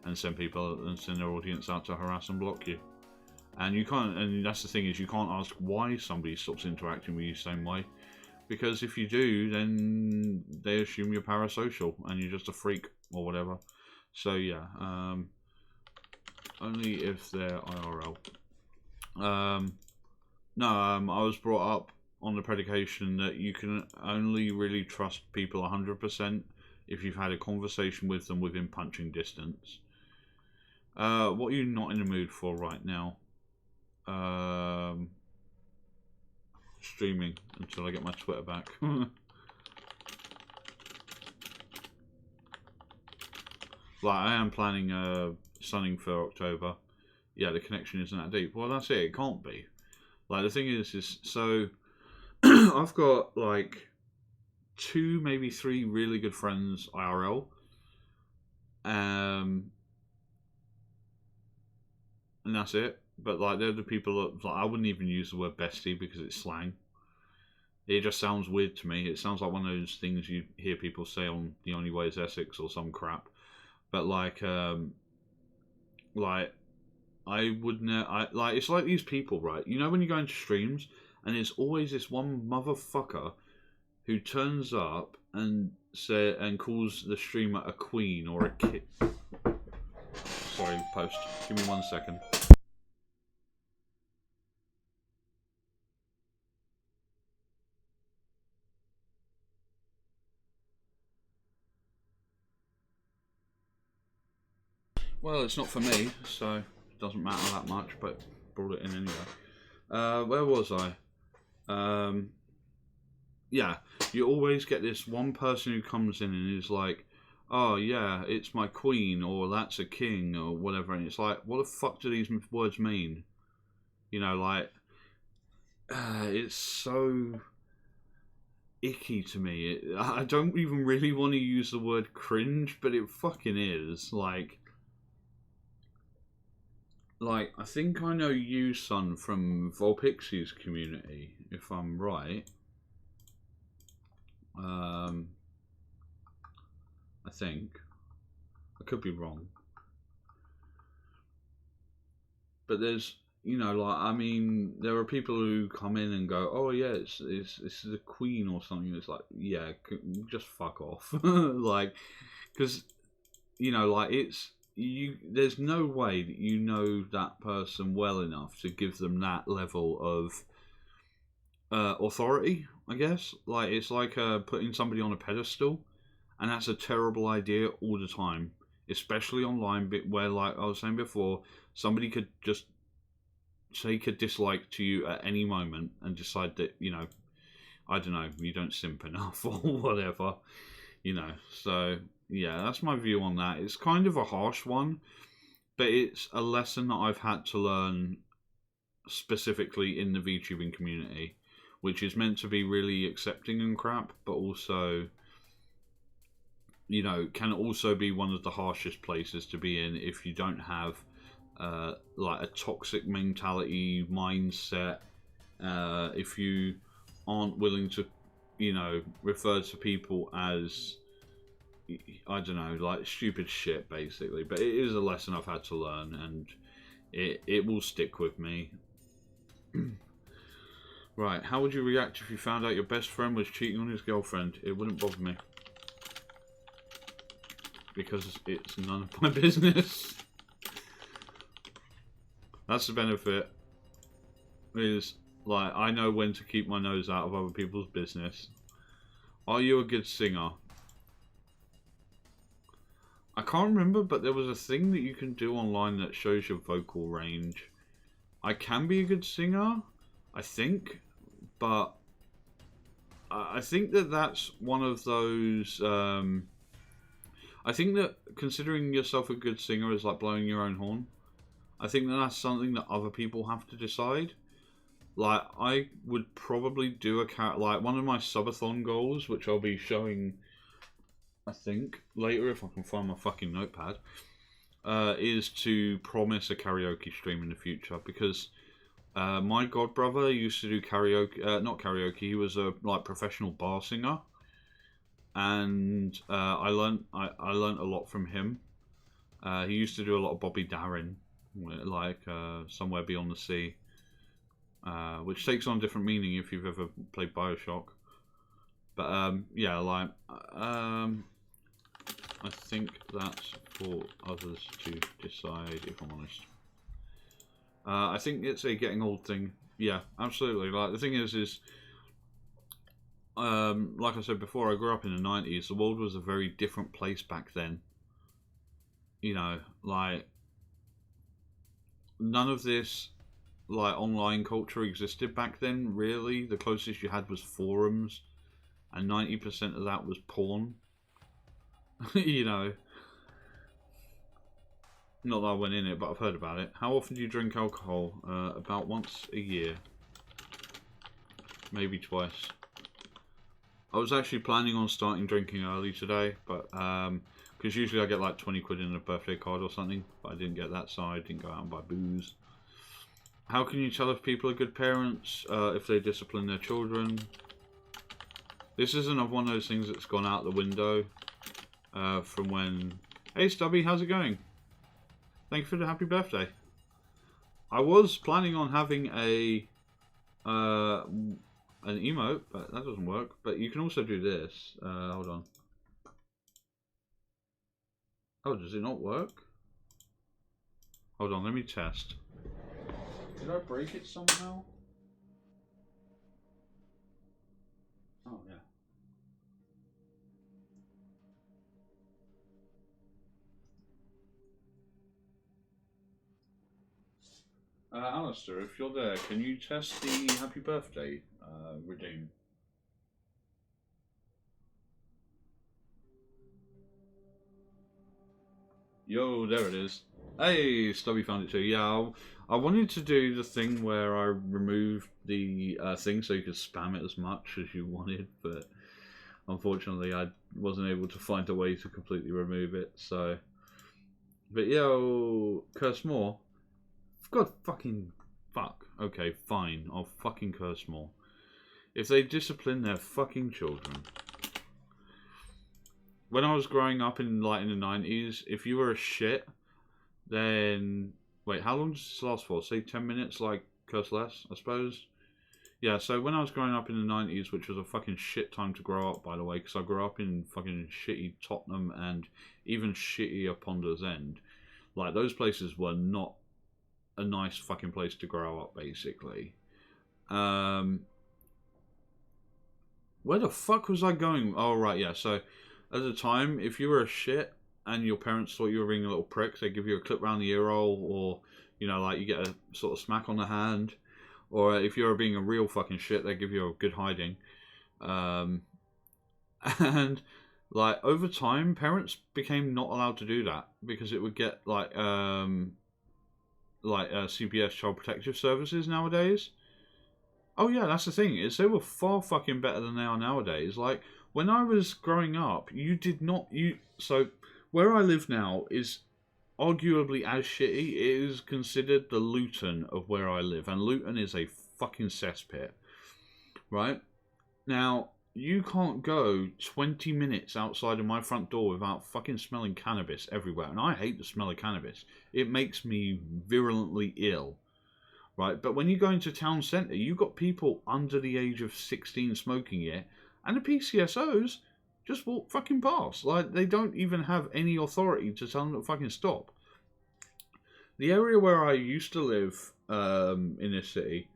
and send their audience out to harass and block you. And you can't, and that's the thing, is you can't ask why somebody stops interacting with you the same way, because if you do, then they assume you're parasocial and you're just a freak or whatever. So yeah, only if they're IRL. No, I was brought up on the predication that you can only really trust people 100% if you've had a conversation with them within punching distance. What are you not in the mood for right now? Streaming until I get my Twitter back. Like, I am planning sunning for October. Yeah, the connection isn't that deep. Well, that's it. It can't be. Like, the thing is so I've got like 2, maybe 3 really good friends IRL. And that's it. But like, they're the people that, like, I wouldn't even use the word bestie because it's slang. It just sounds weird to me. It sounds like one of those things you hear people say on The Only Way is Essex or some crap. But like I wouldn't. Like, it's like these people, right? You know, when you go into streams and there's always this one motherfucker who turns up and calls the streamer a queen or a kid. Sorry, post. Give me 1 second. Well, it's not for me, so it doesn't matter that much, but brought it in anyway. Where was I? Yeah, you always get this one person who comes in and is like, oh yeah, it's my queen, or that's a king, or whatever, and it's like, what the fuck do these words mean? You know, like, it's so icky to me. I don't even really want to use the word cringe, but it fucking is. Like, I think I know you, son, from Volpixie's community, if I'm right. I think. I could be wrong. But there's, you know, like, I mean, there are people who come in and go, oh yeah, it's the queen or something. It's like, yeah, just fuck off. Like, because, you know, like, there's no way that you know that person well enough to give them that level of authority, I guess. Like, it's like putting somebody on a pedestal, and that's a terrible idea all the time, especially online, where, like I was saying before, somebody could just take a dislike to you at any moment and decide that, you know, I don't know, you don't simp enough or whatever, you know. So yeah, that's my view on that. It's kind of a harsh one, but it's a lesson that I've had to learn specifically in the VTubing community, which is meant to be really accepting and crap, but also, you know, can also be one of the harshest places to be in if you don't have like a toxic mentality mindset, if you aren't willing to you know, refer to people as, I don't know, like stupid shit, basically. But it is a lesson I've had to learn, and it will stick with me. Right, how would you react if you found out your best friend was cheating on his girlfriend? It wouldn't bother me. Because it's none of my business. That's the benefit. Is, like, I know when to keep my nose out of other people's business. Are you a good singer? I can't remember, but there was a thing that you can do online that shows your vocal range. I can be a good singer, I think, but I think that that's one of those. I think that considering yourself a good singer is like blowing your own horn. I think that that's something that other people have to decide. Like, I would probably do like one of my subathon goals, which I'll be showing, I think, later if I can find my fucking notepad, is to promise a karaoke stream in the future, because my godbrother used to do karaoke, not karaoke, he was a like professional bar singer, and I learned a lot from him. He used to do a lot of Bobby Darin, like Somewhere Beyond the Sea, which takes on a different meaning if you've ever played Bioshock. But yeah, like I think that's for others to decide, if I'm honest. I think it's a getting old thing. Yeah, absolutely. Like, the thing is like I said before, I grew up in the 90s. The world was a very different place back then. You know, like, none of this, like, online culture existed back then, really. The closest you had was forums, and 90% of that was porn. You know. Not that I went in it, but I've heard about it. How often do you drink alcohol? About once a year. Maybe twice. I was actually planning on starting drinking early today, but because usually I get like 20 quid in a birthday card or something, but I didn't get that, so I didn't go out and buy booze. How can you tell if people are good parents if they discipline their children? This is another one of those things that's gone out the window from when... Hey Stubby, how's it going? Thank you for the happy birthday. I was planning on having a an emote, but that doesn't work. But you can also do this. Hold on. Oh, does it not work? Hold on, let me test. Did I break it somehow? Oh, yeah. Alistair, if you're there, can you test the happy birthday redeem? Yo, there it is. Hey, Stubby found it too. Yeah, I wanted to do the thing where I removed the thing so you could spam it as much as you wanted, but unfortunately I wasn't able to find a way to completely remove it, so... But yo, curse more. God fucking fuck. Okay, fine. I'll fucking curse more. If they discipline their fucking children. When I was growing up in the 90s, if you were a shit, then... Wait, how long does this last for? Say 10 minutes, like, curse less, I suppose? Yeah, so when I was growing up in the 90s, which was a fucking shit time to grow up, by the way, because I grew up in fucking shitty Tottenham and even shittier Ponders End. Like, those places were not a nice fucking place to grow up, basically. Where the fuck was I going? Oh, right, yeah. So, at the time, if you were a shit and your parents thought you were being a little prick, they'd give you a clip round the ear hole, or, you know, like, you get a sort of smack on the hand. Or if you were being a real fucking shit, they'd give you a good hiding. And, like, over time, parents became not allowed to do that, because it would get, like CPS, Child Protective Services nowadays. Oh yeah, that's the thing, is they were far fucking better than they are nowadays. Like, when I was growing up, so, where I live now is arguably as shitty. It is considered the Luton of where I live, and Luton is a fucking cesspit. Right? Now, you can't go 20 minutes outside of my front door without fucking smelling cannabis everywhere. And I hate the smell of cannabis. It makes me virulently ill. Right? But when you go into town centre, you've got people under the age of 16 smoking it. And the PCSOs just walk fucking past. Like, they don't even have any authority to tell them to fucking stop. The area where I used to live in this city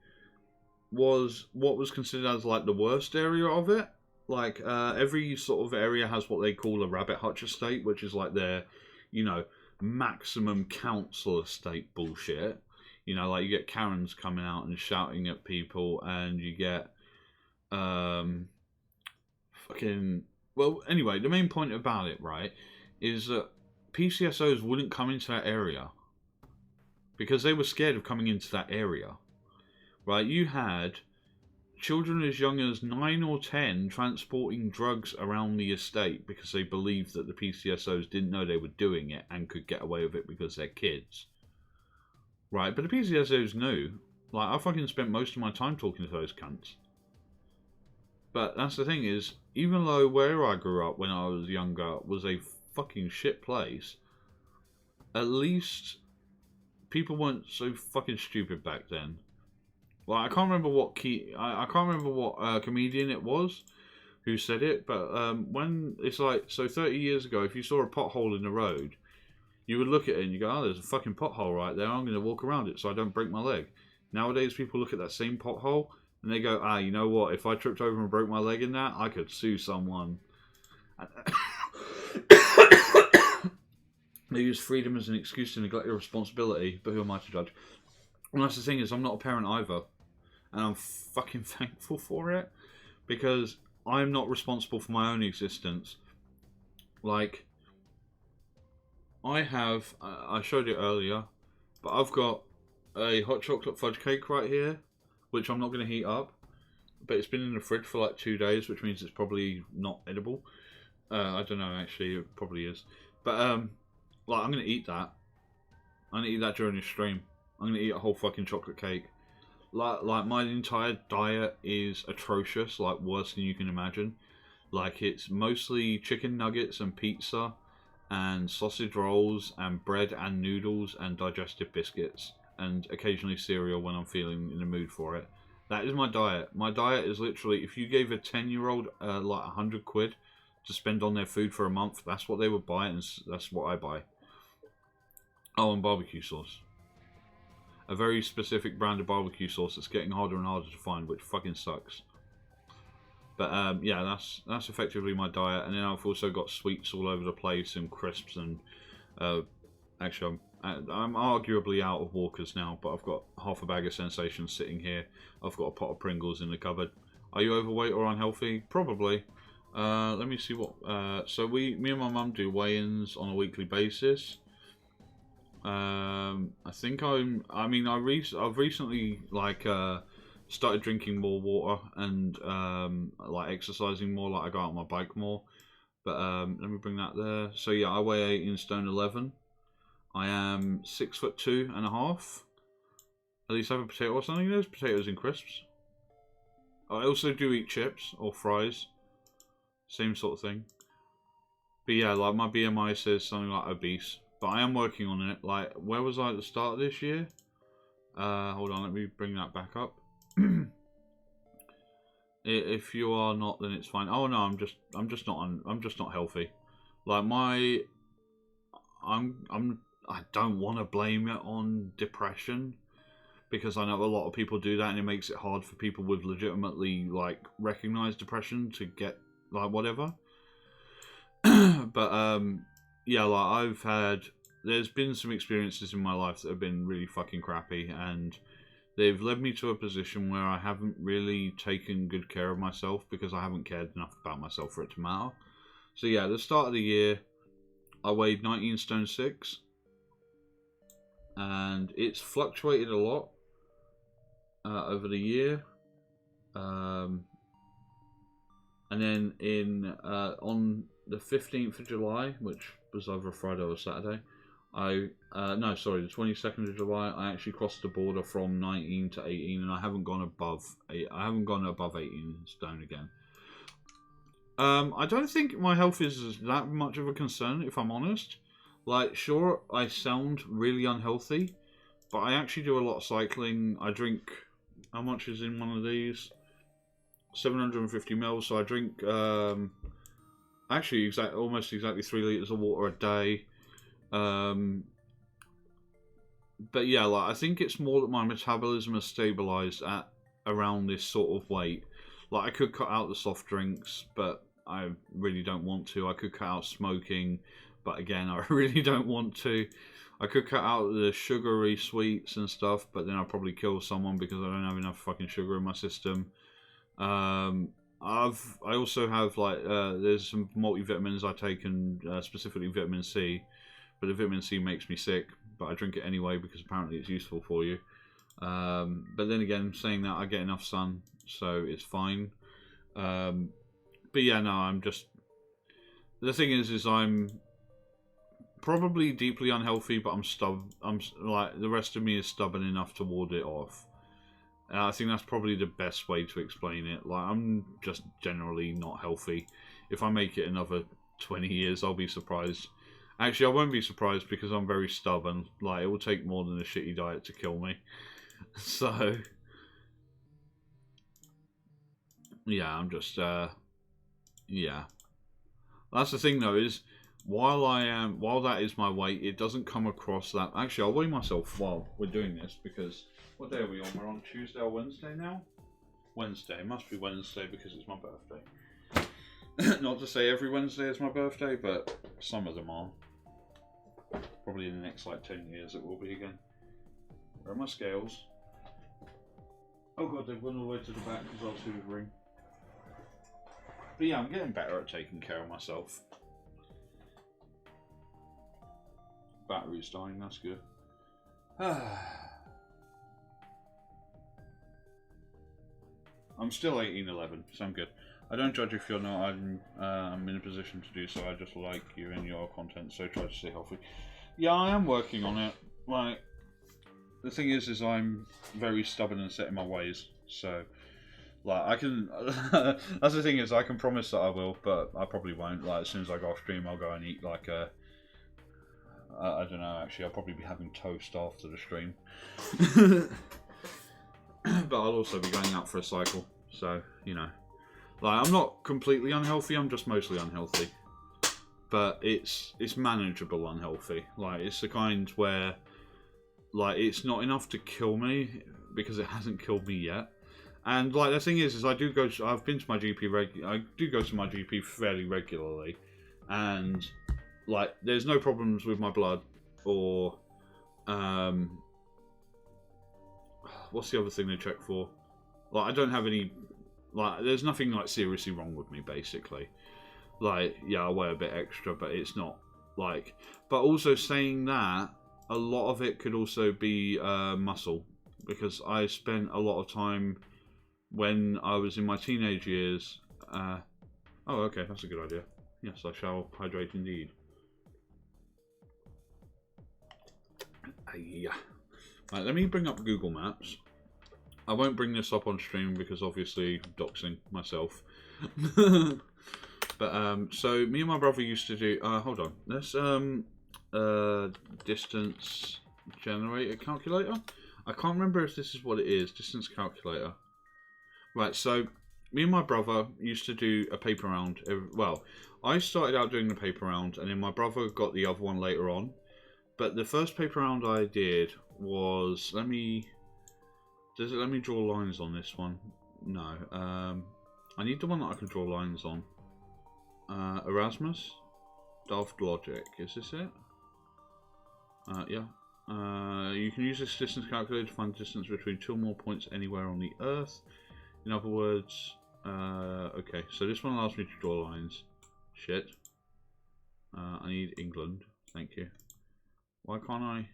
was what was considered as like the worst area of it. Like every sort of area has what they call a rabbit hutch estate, which is like their, you know, maximum council estate bullshit. You know, like you get Karens coming out and shouting at people, and you get fucking, well, anyway, the main point about it, right, is that PCSOs wouldn't come into that area because they were scared of coming into that area. Right, you had children as young as 9 or 10 transporting drugs around the estate because they believed that the PCSOs didn't know they were doing it and could get away with it because they're kids. Right, but the PCSOs knew. Like, I fucking spent most of my time talking to those cunts. But that's the thing is, even though where I grew up when I was younger was a fucking shit place, at least people weren't so fucking stupid back then. Well, I can't remember what I can't remember what comedian it was who said it, but when it's like, so 30 years ago, if you saw a pothole in the road, you would look at it and you go, oh, there's a fucking pothole right there, I'm going to walk around it so I don't break my leg. Nowadays, people look at that same pothole and they go, ah, you know what, if I tripped over and broke my leg in that, I could sue someone. They use freedom as an excuse to neglect their responsibility, but who am I to judge? And that's the thing is, I'm not a parent either. And I'm fucking thankful for it. Because I'm not responsible for my own existence. Like, I have, I showed it earlier, but I've got a hot chocolate fudge cake right here, which I'm not going to heat up. But it's been in the fridge for like 2 days, which means it's probably not edible. I don't know, actually, it probably is. But, like, I'm going to eat that. I'm going to eat that during this stream. I'm going to eat a whole fucking chocolate cake. Like my entire diet is atrocious, like worse than you can imagine. Like, it's mostly chicken nuggets and pizza and sausage rolls and bread and noodles and digestive biscuits and occasionally cereal when I'm feeling in the mood for it. That is my diet. My diet is literally, if you gave a 10-year-old like 100 quid to spend on their food for a month, that's what they would buy, and that's what I buy. Oh, and barbecue sauce. A very specific brand of barbecue sauce that's getting harder and harder to find, which fucking sucks. But yeah, that's effectively my diet. And then I've also got sweets all over the place and crisps and actually I'm arguably out of Walkers now, but I've got half a bag of Sensations sitting here. I've got a pot of Pringles in the cupboard. Are you overweight or unhealthy? Probably. Let me see what. So me and my mum do weigh-ins on a weekly basis. I think I've recently like started drinking more water and like exercising more. Like, I go out on my bike more. But let me bring that there. So yeah, I weigh 18 stone 11. I am 6'2.5". At least I have a potato or something. There's potatoes and crisps. I also do eat chips or fries. Same sort of thing. But yeah, like my BMI says something like obese. But I am working on it. Like, where was I at the start of this year? Hold on, let me bring that back up. If you are not, then it's fine. Oh no, I'm just not healthy. Like I don't want to blame it on depression, because I know a lot of people do that, and it makes it hard for people with legitimately like recognized depression to get like whatever. But yeah, like there's been some experiences in my life that have been really fucking crappy, and they've led me to a position where I haven't really taken good care of myself because I haven't cared enough about myself for it to matter. So yeah, at the start of the year, I weighed 19 stone 6, and it's fluctuated a lot over the year. And then on the 15th of July, which was either a Friday or a Saturday, no, sorry, the 22nd of July, I actually crossed the border from 19 to 18, and I haven't gone above 18 stone again. I don't think my health is that much of a concern, if I'm honest. Like, sure, I sound really unhealthy, but I actually do a lot of cycling. I drink, how much is in one of these? 750 mils, so I drink, actually, almost exactly 3 litres of water a day. But yeah, like, I think it's more that my metabolism has stabilised at around this sort of weight. Like, I could cut out the soft drinks, but I really don't want to. I could cut out smoking, but again, I really don't want to. I could cut out the sugary sweets and stuff, but then I'll probably kill someone because I don't have enough fucking sugar in my system. I also have like there's some multivitamins I take, and specifically vitamin C, but the vitamin C makes me sick. But I drink it anyway because apparently it's useful for you. But then again, saying that, I get enough sun, so it's fine. But yeah, no, I'm just. The thing is I'm probably deeply unhealthy, but I'm like the rest of me is stubborn enough to ward it off. I think that's probably the best way to explain it. Like, I'm just generally not healthy. If I make it another 20 years, I'll be surprised. Actually, I won't be surprised because I'm very stubborn. Like, it will take more than a shitty diet to kill me. So, yeah, I'm just, yeah. That's the thing, though, is while that is my weight, it doesn't come across that. Actually, I'll weigh myself while we're doing this because what day are we on? We're on Tuesday or Wednesday now? Wednesday. It must be Wednesday because it's my birthday. Not to say every Wednesday is my birthday, but some of them are. Probably in the next like 10 years it will be again. Where are my scales? Oh god, they've gone all the way to the back because I was hoovering. But yeah, I'm getting better at taking care of myself. Battery's dying, that's good. I'm still 1811, so I'm good. I don't judge if you're not. I'm in a position to do so. I just like you and your content, so try to stay healthy. Yeah, I am working on it. Like, the thing is I'm very stubborn and set in my ways. So, like, I can. That's the thing is, I can promise that I will, but I probably won't. Like, as soon as I go off stream, I'll go and eat like a. I don't know. Actually, I'll probably be having toast after the stream. But I'll also be going out for a cycle, so you know. Like, I'm not completely unhealthy, I'm just mostly unhealthy. But it's manageable unhealthy. Like, it's the kind where, like, it's not enough to kill me, because it hasn't killed me yet. And, like, the thing is I've been to my GP, I do go to my GP fairly regularly. And, like, there's no problems with my blood, or, what's the other thing they check for? Like, I don't have any. Like, there's nothing, like, seriously wrong with me, basically. Like, yeah, I weigh a bit extra, but it's not, like... But also saying that, a lot of it could also be muscle. Because I spent a lot of time when I was in my teenage years... oh, okay, that's a good idea. Yes, I shall hydrate indeed. Yeah. Right, let me bring up Google Maps. I won't bring this up on stream because obviously doxing myself. But so me and my brother used to do. Hold on. Let's distance generator calculator. I can't remember if this is what it is. Distance calculator. Right. So me and my brother used to do a paper round. Well, I started out doing the paper round, and then my brother got the other one later on. But the first paper round I did was let me draw lines on this one? No. I need the one that I can draw lines on. Erasmus? Daft Logic. Is this it? Yeah. You can use this distance calculator to find the distance between two or more points anywhere on the Earth. In other words, okay, so this one allows me to draw lines. Shit. I need England. Thank you. Why can't I?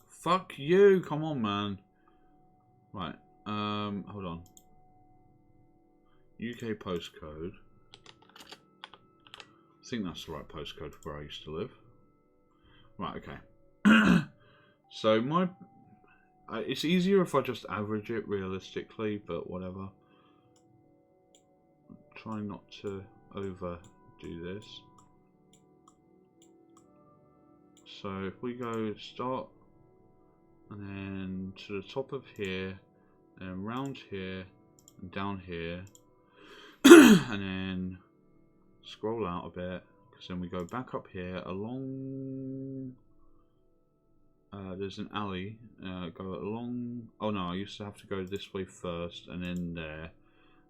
Fuck you! Come on, man. Right. Hold on. UK postcode. I think that's the right postcode for where I used to live. Right. Okay. So my, it's easier if I just average it realistically, but whatever. try not to overdo this. So if we go start and then to the top of here and round here and down here and then scroll out a bit, because then we go back up here along there's an alley, go along, oh no, I used to have to go this way first and then there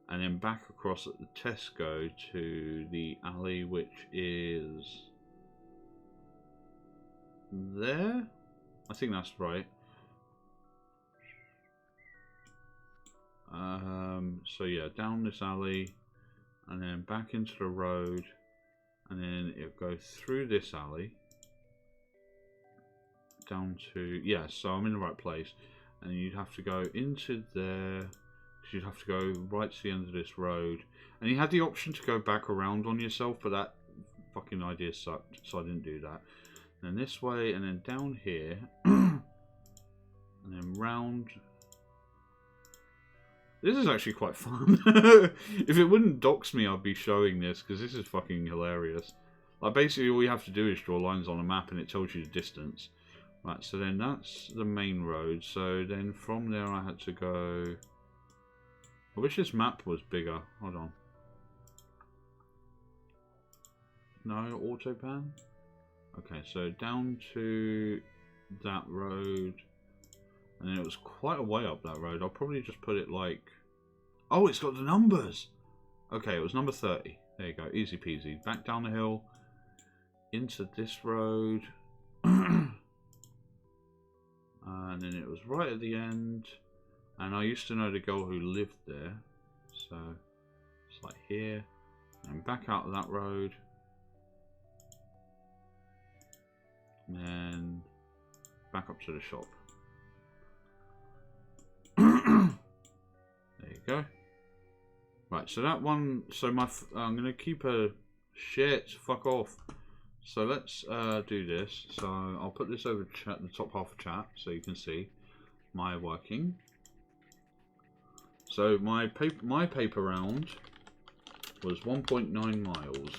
and then back across at the Tesco to the alley which is there, I think that's right. So yeah, down this alley and then back into the road and then it'll go through this alley down to, yeah, so I'm in the right place, and you'd have to go into there because you'd have to go right to the end of this road, and you had the option to go back around on yourself, but that fucking idea sucked, so I didn't do that. And then this way and then down here and then round. This is actually quite fun. If it wouldn't dox me, I'd be showing this because this is fucking hilarious. Like basically all you have to do is draw lines on a map and it tells you the distance. Right, so then that's the main road. So then from there I had to go... I wish this map was bigger. Hold on. No, auto pan? Okay, so down to that road. And then it was quite a way up that road. I'll probably just put it like... Oh, it's got the numbers! Okay, it was number 30. There you go, easy peasy. Back down the hill. Into this road. And then it was right at the end. And I used to know the girl who lived there. So, it's like here. And back out of that road. And then back up to the shop. There you go. Right, so that one, so I'm going to keep a shit, fuck off. So let's do this. So I'll put this over chat, the top half of chat, so you can see my working. So my paper round was 1.9 miles.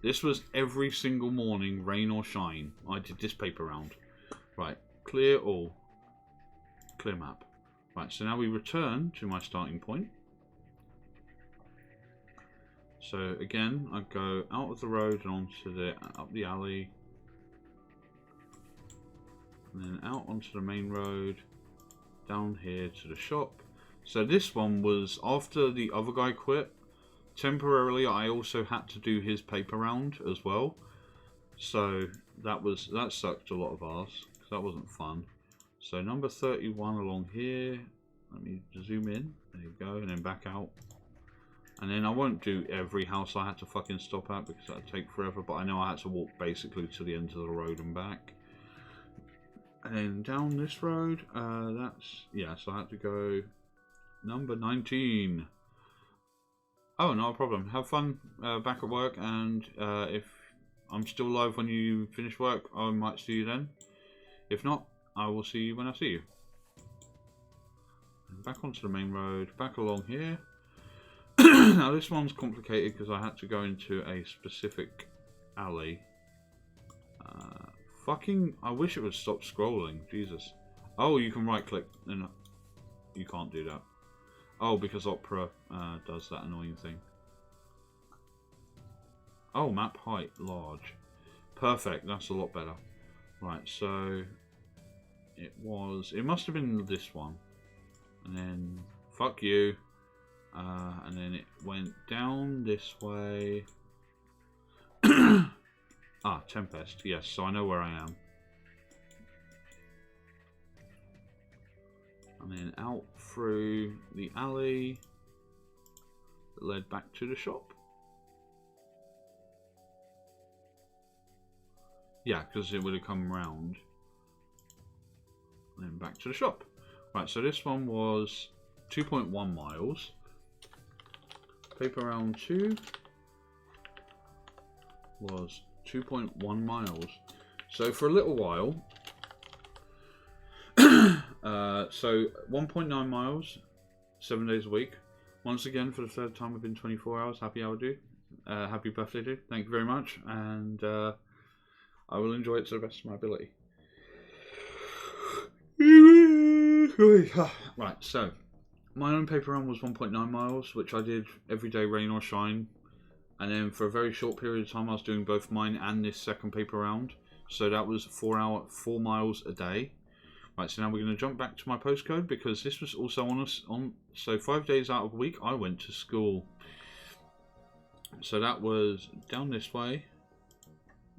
This was every single morning, rain or shine. I did this paper round. Right, clear all. Clear map. Right, so now we return to my starting point. So again, I go out of the road and onto the up the alley, and then out onto the main road, down here to the shop. So this one was after the other guy quit. Temporarily, I also had to do his paper round as well. So that sucked a lot of ass because that wasn't fun. So number 31 along here. Let me zoom in. There you go, and then back out. And then I won't do every house I had to fucking stop at because that would take forever, but I know I had to walk basically to the end of the road and back. And then down this road, yeah, so I had to go number 19. Oh, not a problem. Have fun back at work, and if I'm still live when you finish work, I might see you then. If not, I will see you when I see you. And back onto the main road, back along here. Now this one's complicated because I had to go into a specific alley. I wish it would stop scrolling. Jesus. Oh, you can right click. No, you can't do that. Oh, because Opera does that annoying thing. Oh, map height large. Perfect. That's a lot better. Right, so it must have been this one. And then fuck you. And then it went down this way. Ah, Tempest. Yes, so I know where I am. And then out through the alley that led back to the shop. Yeah, because it would have come round. And then back to the shop. Right, so this one was 2.1 miles. Paper round 2 was 2.1 miles. So for a little while, so 1.9 miles, 7 days a week. once again, for the third time within 24 hours, happy hour do. Happy birthday do. Thank you very much, and I will enjoy it to the best of my ability. Right, so my own paper round was 1.9 miles, which I did every day, rain or shine. And then for a very short period of time, I was doing both mine and this second paper round. So that was 4 miles a day. Right, so now we're going to jump back to my postcode, because this was also so 5 days out of the week, I went to school. So that was down this way.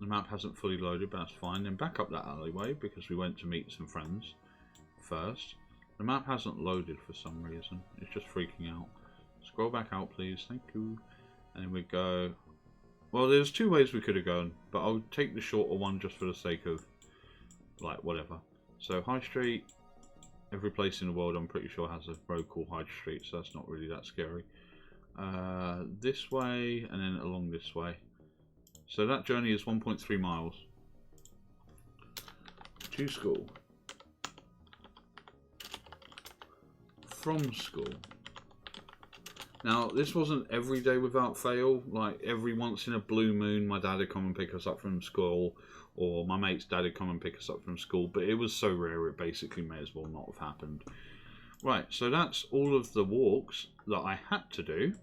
The map hasn't fully loaded, but that's fine. Then back up that alleyway, because we went to meet some friends first. The map hasn't loaded for some reason. It's just freaking out. Scroll back out, please. Thank you. And then we go... Well, there's two ways we could have gone, but I'll take the shorter one just for the sake of, like, whatever. So, High Street. Every place in the world, I'm pretty sure, has a road called High Street, so that's not really that scary. This way, and then along this way. So that journey is 1.3 miles. To school. From school. Now, this wasn't every day without fail. Like, every once in a blue moon, my dad would come and pick us up from school, or my mate's dad would come and pick us up from school, but it was so rare it basically may as well not have happened. Right, so that's all of the walks that I had to do.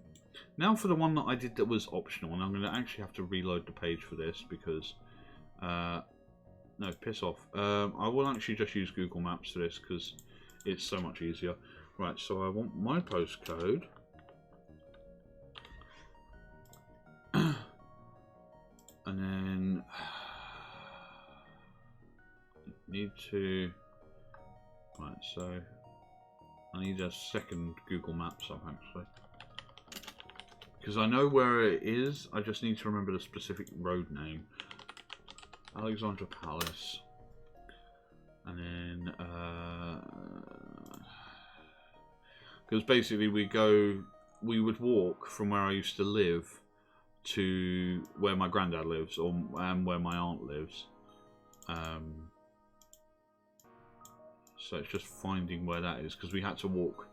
Now for the one that I did that was optional, and I'm going to actually have to reload the page for this, because... no, piss off. I will actually just use Google Maps for this, because it's so much easier. Right, so I want my postcode... And then need to, right, so I need a second Google Maps up actually, because I know where it is, I just need to remember the specific road name. Alexandra Palace. And then because basically we would walk from where I used to live to where my granddad lives, and where my aunt lives. So it's just finding where that is, because we had to walk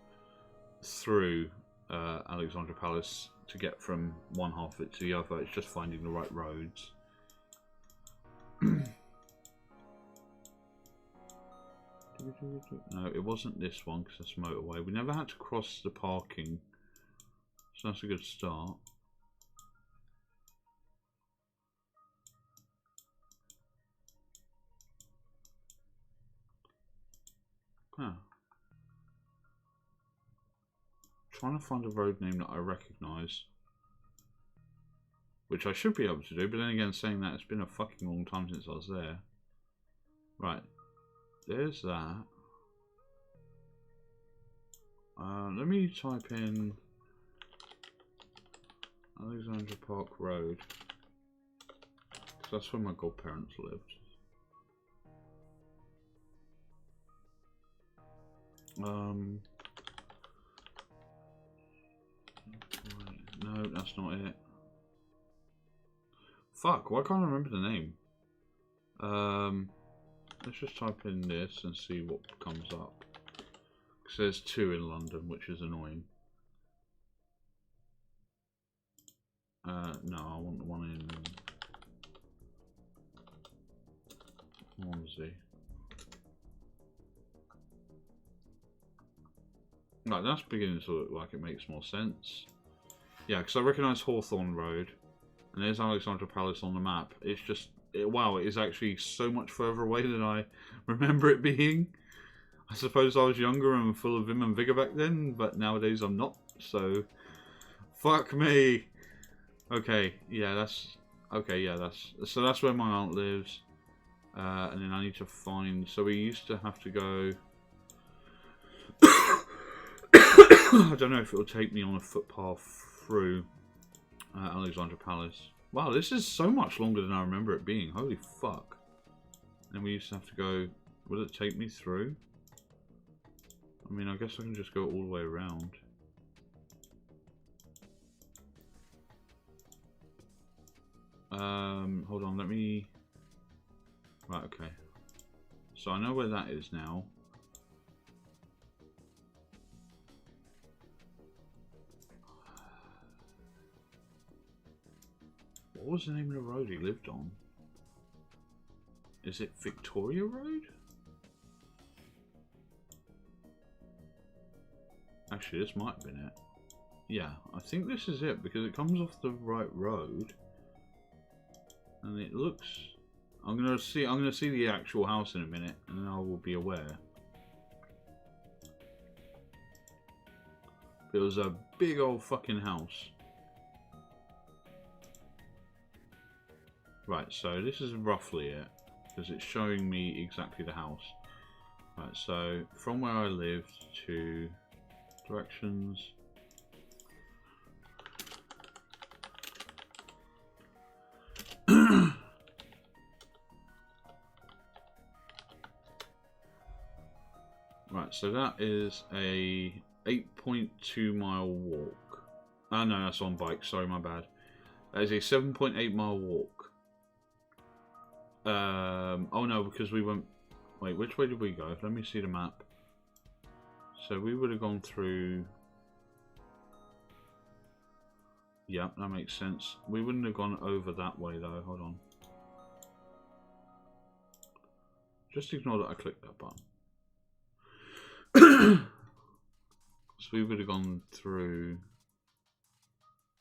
through Alexandra Palace to get from one half of it to the other. It's just finding the right roads. No, it wasn't this one, because that's motorway. We never had to cross the parking, so that's a good start. Huh. Trying to find a road name that I recognise, which I should be able to do, but then again, saying that, it's been a fucking long time since I was there. Right, there's that. Let me type in Alexandra Park Road, because that's where my godparents lived. No, that's not it. Fuck, why can't I remember the name? Let's just type in this and see what comes up. Because there's two in London, which is annoying. No, I want the one in Swansea. Right, that's beginning to look like it makes more sense. Yeah, because I recognise Hawthorne Road, and there's Alexandra Palace on the map. It's just, wow, it is actually so much further away than I remember it being. I suppose I was younger and full of vim and vigour back then, but nowadays I'm not, so... Fuck me! Okay, yeah, that's... Okay, yeah, that's... So that's where my aunt lives. And then I need to find... So we used to have to go... I don't know if it'll take me on a footpath through Alexandra Palace. Wow, this is so much longer than I remember it being. Holy fuck. And we used to have to go... Will it take me through? I mean, I guess I can just go all the way around. Hold on, let me... Right, okay. So I know where that is now. What was the name of the road he lived on? Is it Victoria Road? Actually, this might have been it. Yeah, I think this is it because it comes off the right road, and it looks. I'm gonna see the actual house in a minute, and then I will be aware. It was a big old fucking house. Right, so this is roughly it, because it's showing me exactly the house. Right, so from where I lived to directions. Right, so that is a 8.2 mile walk. Oh no, that's on bike, sorry, my bad. That is a 7.8 mile walk. Oh no, because we went... Wait, which way did we go? Let me see the map. So we would have gone through... Yeah, that makes sense. We wouldn't have gone over that way though, hold on. Just ignore that I clicked that button. So we would have gone through...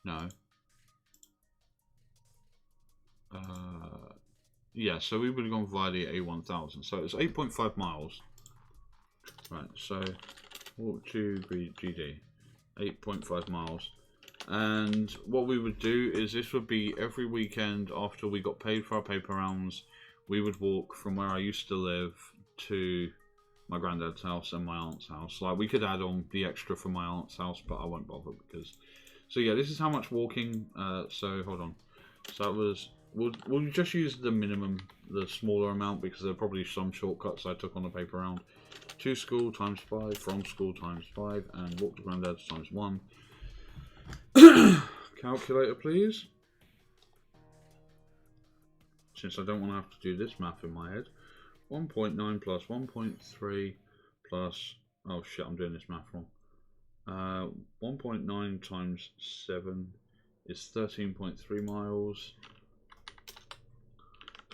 No. Yeah, so we would have gone via the A1000. So it's 8.5 miles. Right, so walk to GD. 8.5 miles. And what we would do is this would be every weekend after we got paid for our paper rounds. We would walk from where I used to live to my granddad's house and my aunt's house. Like, we could add on the extra for my aunt's house, but I won't bother because... So yeah, this is how much walking. So hold on. So that was... We'll just use the minimum, the smaller amount, because there are probably some shortcuts I took on the paper round. To school times 5, from school times 5, and walk to granddad's times 1. Calculator, please. Since I don't want to have to do this math in my head. 1.9 plus 1.3 plus... Oh shit, I'm doing this math wrong. 1.9 times 7 is 13.3 miles.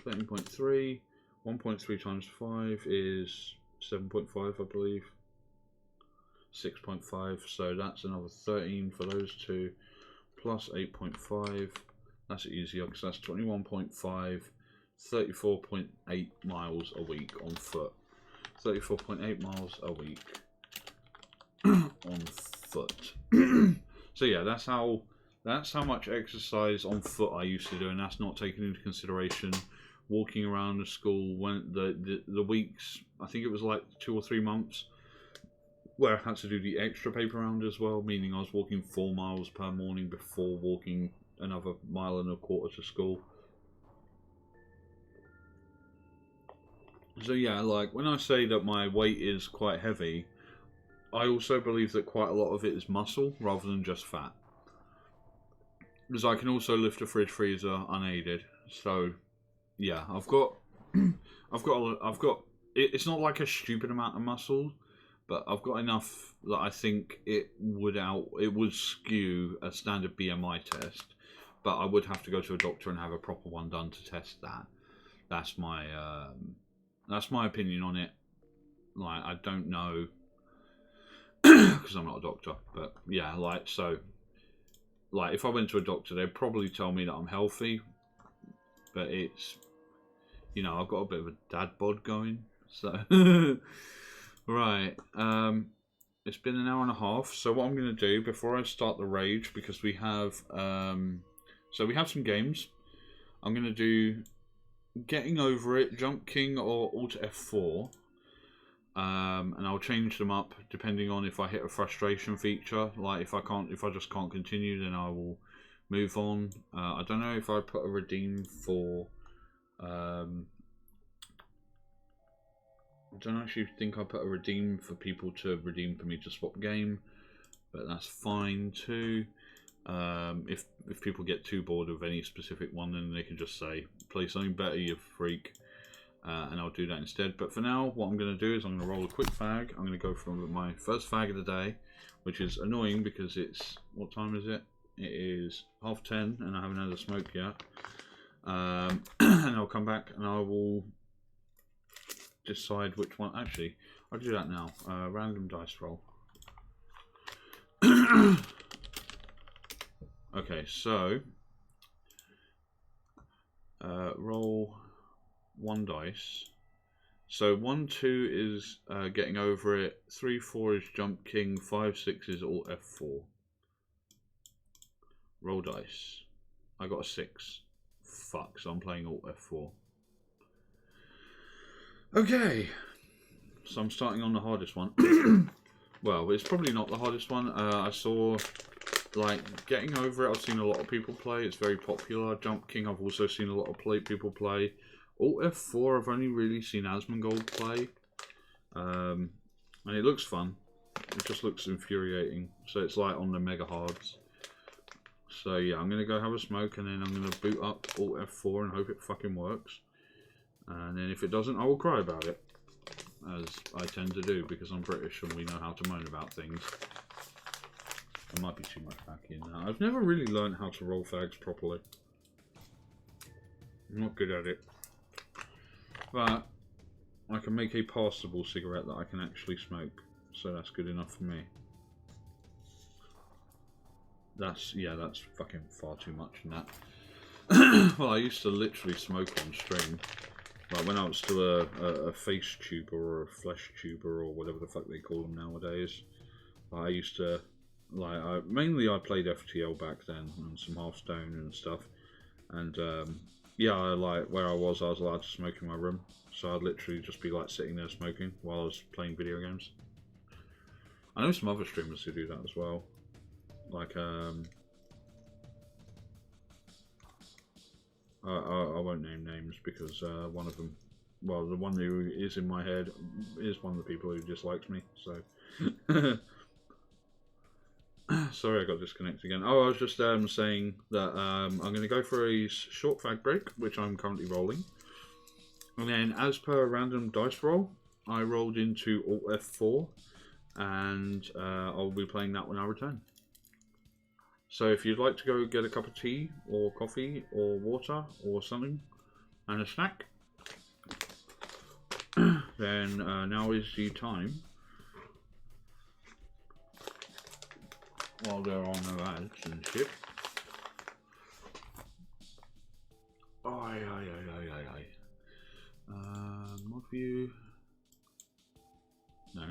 13.3. 1.3 times 5 is 7.5, I believe. 6.5, so that's another 13 for those two. Plus 8.5. That's easier because that's 21.5. 34.8 miles a week on foot. 34.8 miles a week on foot. So yeah, that's how much exercise on foot I used to do, and that's not taking into consideration walking around the school when the weeks. I think it was like 2 or 3 months where I had to do the extra paper round as well, meaning I was walking 4 miles per morning before walking another 1.25 miles to school. So yeah, like when I say that my weight is quite heavy, I also believe that quite a lot of it is muscle rather than just fat. Because I can also lift a fridge freezer unaided. So yeah, I've got it's not like a stupid amount of muscle, but I've got enough that I think it would skew a standard BMI test, but I would have to go to a doctor and have a proper one done to test that. That's my opinion on it. Like, I don't know because I'm not a doctor, but yeah, like, so like if I went to a doctor, they'd probably tell me that I'm healthy, but it's, you know, I've got a bit of a dad bod going, so right. It's been an hour and a half, so what I'm going to do before I start the rage, because we have so we have some games. I'm going to do Getting Over It, Jump King, or Alt F4, and I'll change them up depending on if I hit a frustration feature. Like if I just can't continue, then I will move on. I don't know if I put a redeem for I don't actually think I put a redeem for people to redeem for me to swap game, but that's fine too. If people get too bored of any specific one, then they can just say, play something better, you freak, and I'll do that instead. But for now, what I'm going to do is I'm going to roll a quick fag. I'm going to go for my first fag of the day, which is annoying because it's, what time is it? It is 10:30 and I haven't had a smoke yet. And I'll come back and I will decide which one. Actually, I'll do that now. Random dice roll. Okay, so roll 1 dice. So 1, 2 is getting over it. 3, 4 is jump king. 5, 6 is alt F4. Roll dice. I got a 6. Fuck, so I'm playing alt F4. Okay, so I'm starting on the hardest one. Well, it's probably not the hardest one. I saw, like, getting over it, I've seen a lot of people play. It's very popular. Jump king, I've also seen a lot of people play. Alt F4, I've only really seen Asmongold play. And it looks fun. It just looks infuriating. So it's like on the mega hards. So yeah, I'm going to go have a smoke and then I'm going to boot up Alt F4 and hope it fucking works. And then if it doesn't, I will cry about it. As I tend to do because I'm British and we know how to moan about things. There might be too much back in now. I've never really learned how to roll fags properly. I'm not good at it. But I can make a passable cigarette that I can actually smoke. So that's good enough for me. That's fucking far too much in that. Well, I used to literally smoke on stream. Like when I was still a face tuber or a flesh tuber or whatever the fuck they call them nowadays. I used to, like, mainly I played FTL back then and some Hearthstone and stuff. And yeah, like where I was allowed to smoke in my room. So I'd literally just be like sitting there smoking while I was playing video games. I know some other streamers who do that as well. Like, I won't name names because one of them, well, the one who is in my head is one of the people who dislikes me, so. Sorry, I got disconnected again. Oh, I was just saying that I'm going to go for a short fag break, which I'm currently rolling. And then, as per random dice roll, I rolled into Alt F4, and I'll be playing that when I return. So if you'd like to go get a cup of tea, or coffee, or water, or something, and a snack, then now is the time. While there are no ads and shit. Mod view. No.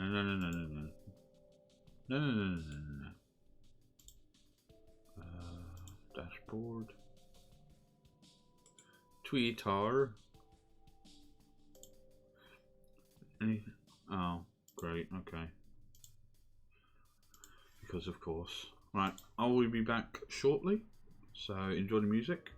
No. Dashboard. Twitter. Anything? Oh, great. Okay. Because of course. Right, I will be back shortly. So enjoy the music.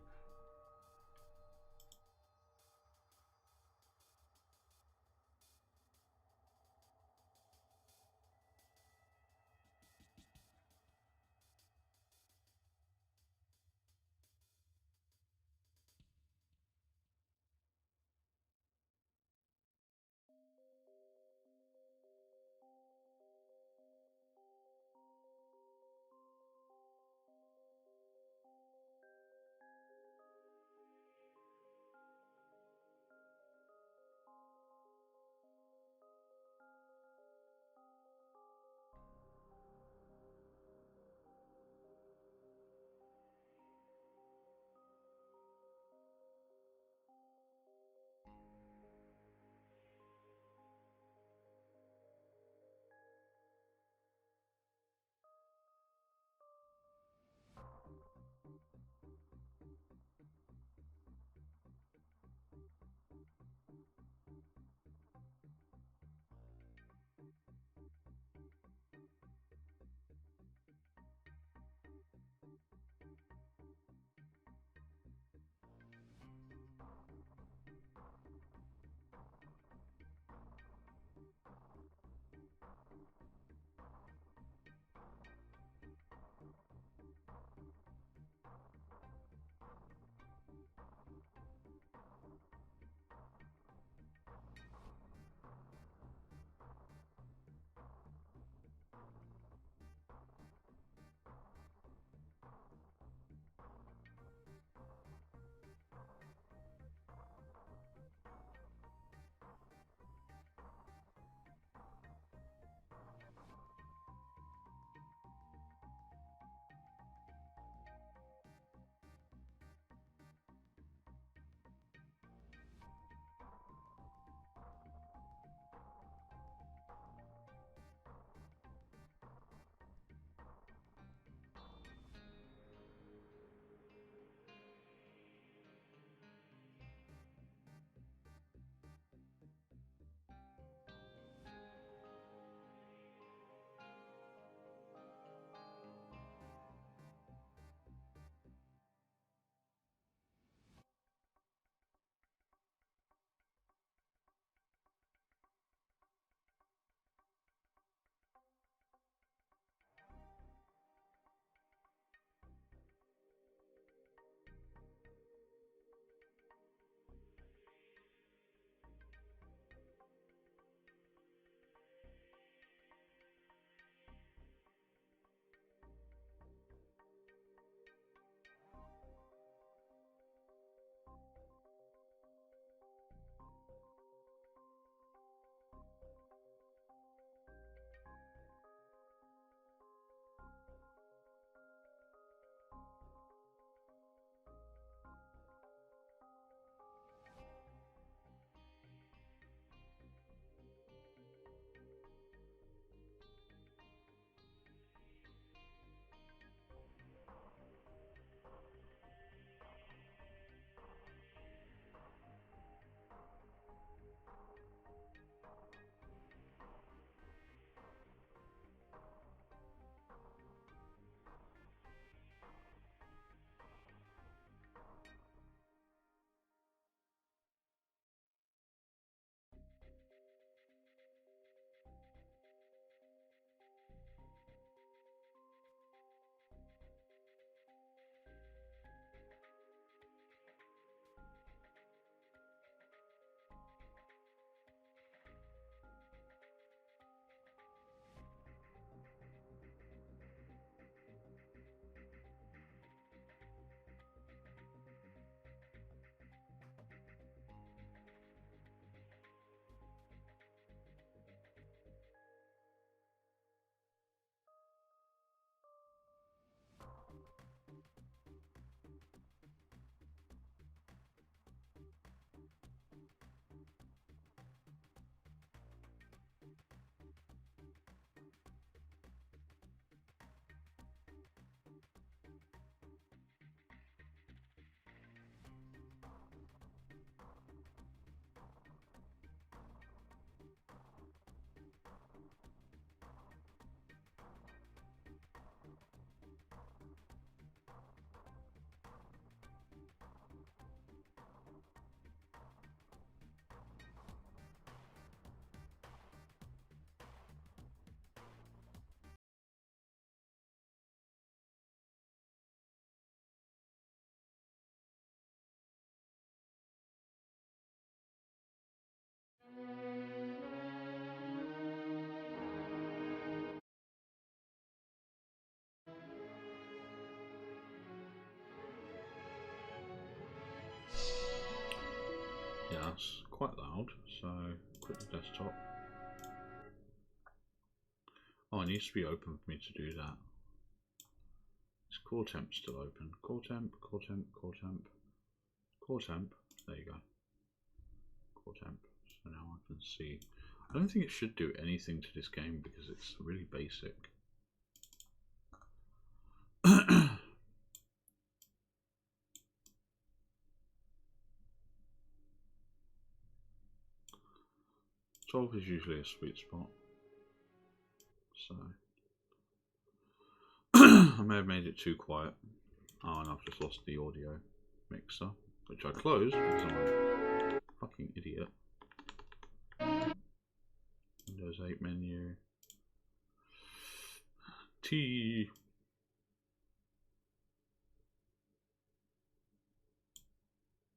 That's quite loud, so quit the desktop. Oh, it needs to be open for me to do that. Is core temp still open? Core temp, core temp, core temp, core temp. There you go. Core temp. So now I can see. I don't think it should do anything to this game because it's really basic. $12 is usually a sweet spot. So I may have made it too quiet. Oh, and I've just lost the audio mixer, which I closed because I'm a fucking idiot. Windows 8 menu. T.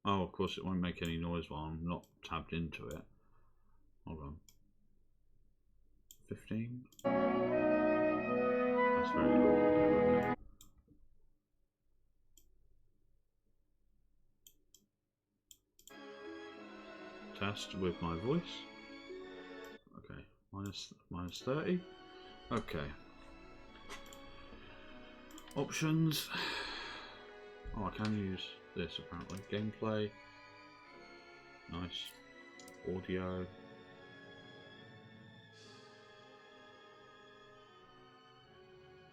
Oh, of course it won't make any noise while I'm not tabbed into it. Hold on. 15? That's very low. Okay. Test with my voice. Okay, minus 30. Okay. Options. Oh, I can use this apparently. Gameplay. Nice. Audio.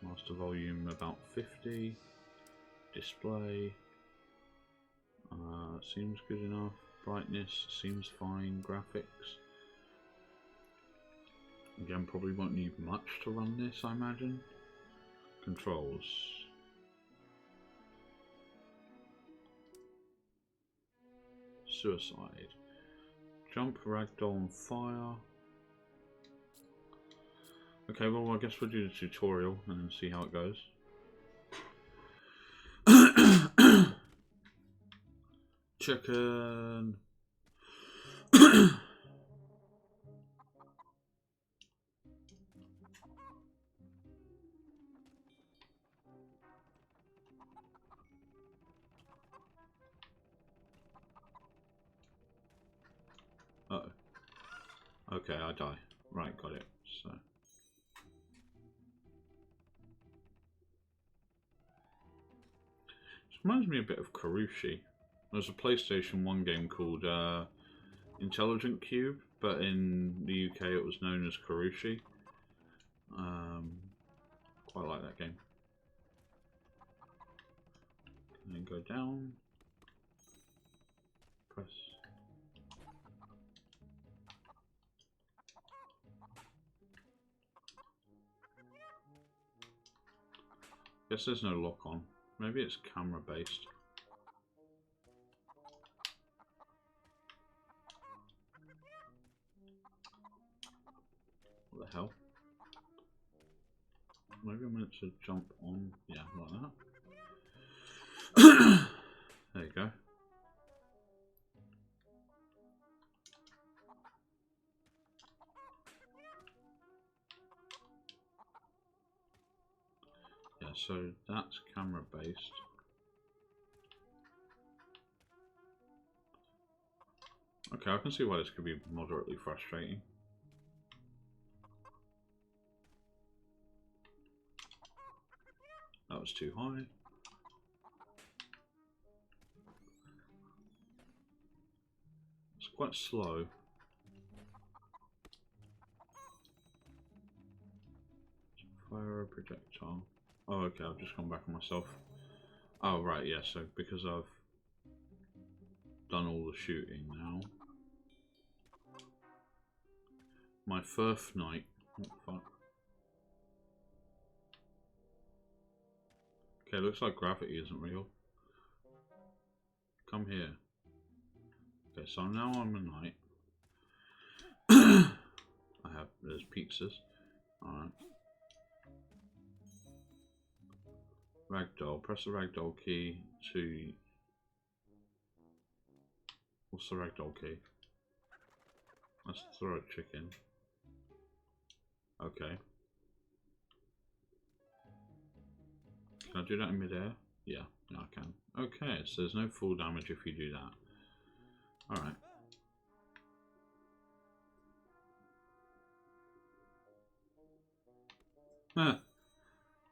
Master volume about 50. Display. Seems good enough. Brightness seems fine. Graphics. Again, probably won't need much to run this, I imagine. Controls. Suicide. Jump, ragdoll, and fire. Okay, well, I guess we'll do the tutorial and see how it goes. Chicken. Uh-oh. Okay, I die. Right, got it. So. This reminds me a bit of Karushi. There's a PlayStation 1 game called Intelligent Cube, but in the UK it was known as Karushi. Quite like that game. And then go down. Press. Guess there's no lock on. Maybe it's camera based. What the hell? Maybe I'm meant to jump on. Yeah, like that. There you go. Yeah, so that's camera based. Okay, I can see why this could be moderately frustrating. That was too high. It's quite slow. Fire a projectile. Oh, okay, I've just gone back on myself. Oh, right, yeah, so because I've done all the shooting now. My first night. What the fuck? Okay, looks like gravity isn't real. Come here. Okay, so now I'm a knight. There's pizzas. Alright. Ragdoll. Press the ragdoll key to... What's the ragdoll key? Let's throw a chicken. Okay. Can I do that in midair? Yeah, I can. Okay, so there's no full damage if you do that. Alright.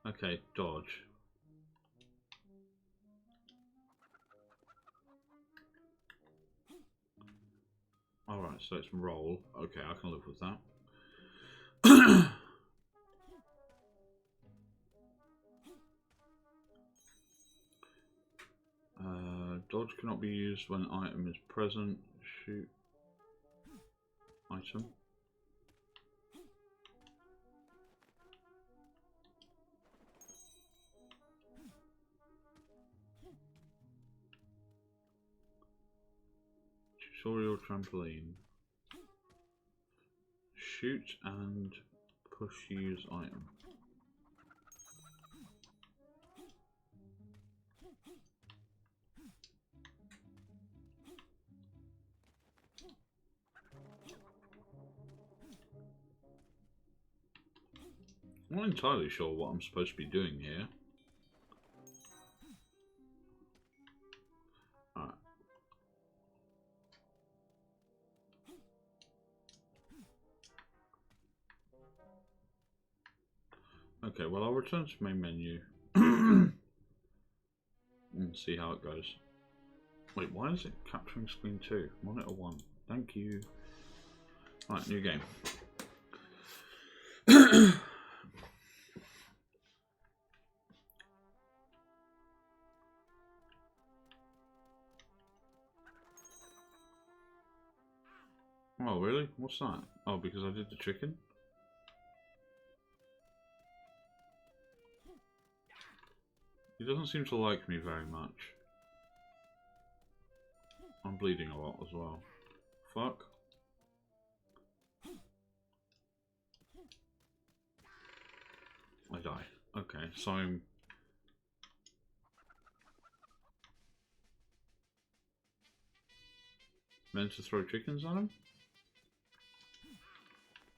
Okay, dodge. Alright, so it's roll. Okay, I can live with that. Dodge cannot be used when item is present. Shoot. Item. Tutorial trampoline. Shoot and push use item. I'm not entirely sure what I'm supposed to be doing here. Alright. Okay, well I'll return to main menu and see how it goes. Wait, why is it capturing screen 2? Monitor 1. Thank you. Alright, new game. Oh, really? What's that? Oh, because I did the chicken? He doesn't seem to like me very much. I'm bleeding a lot as well. Fuck. I die. Okay, so I'm... meant to throw chickens at him?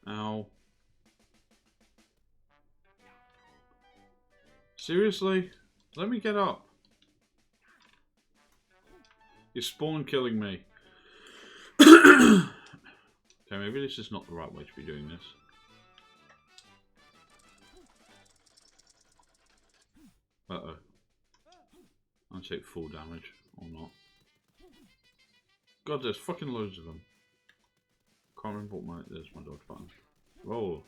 Ow. Seriously? Let me get up. You spawn killing me. Okay, maybe this is not the right way to be doing this. Uh-oh. I'll take full damage, or not. God, there's fucking loads of them. Can't remember what my... there's my dodge button. Roll.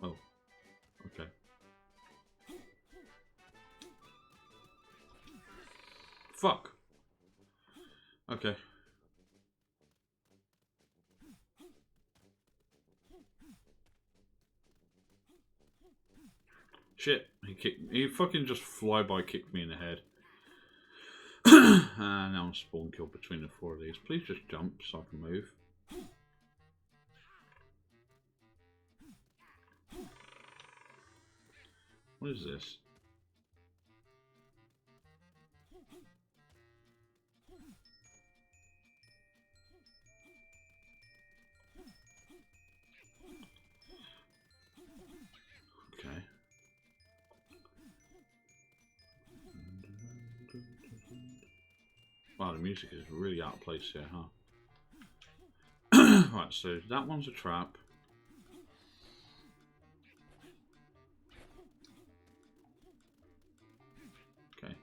Oh. Okay. Fuck. Okay. Shit. He fucking just flyby kicked me in the head. And now I'm spawn killed between the 4 of these. Please just jump so I can move. What is this? Okay. Wow, the music is really out of place here, huh? Right, so that one's a trap. Okay.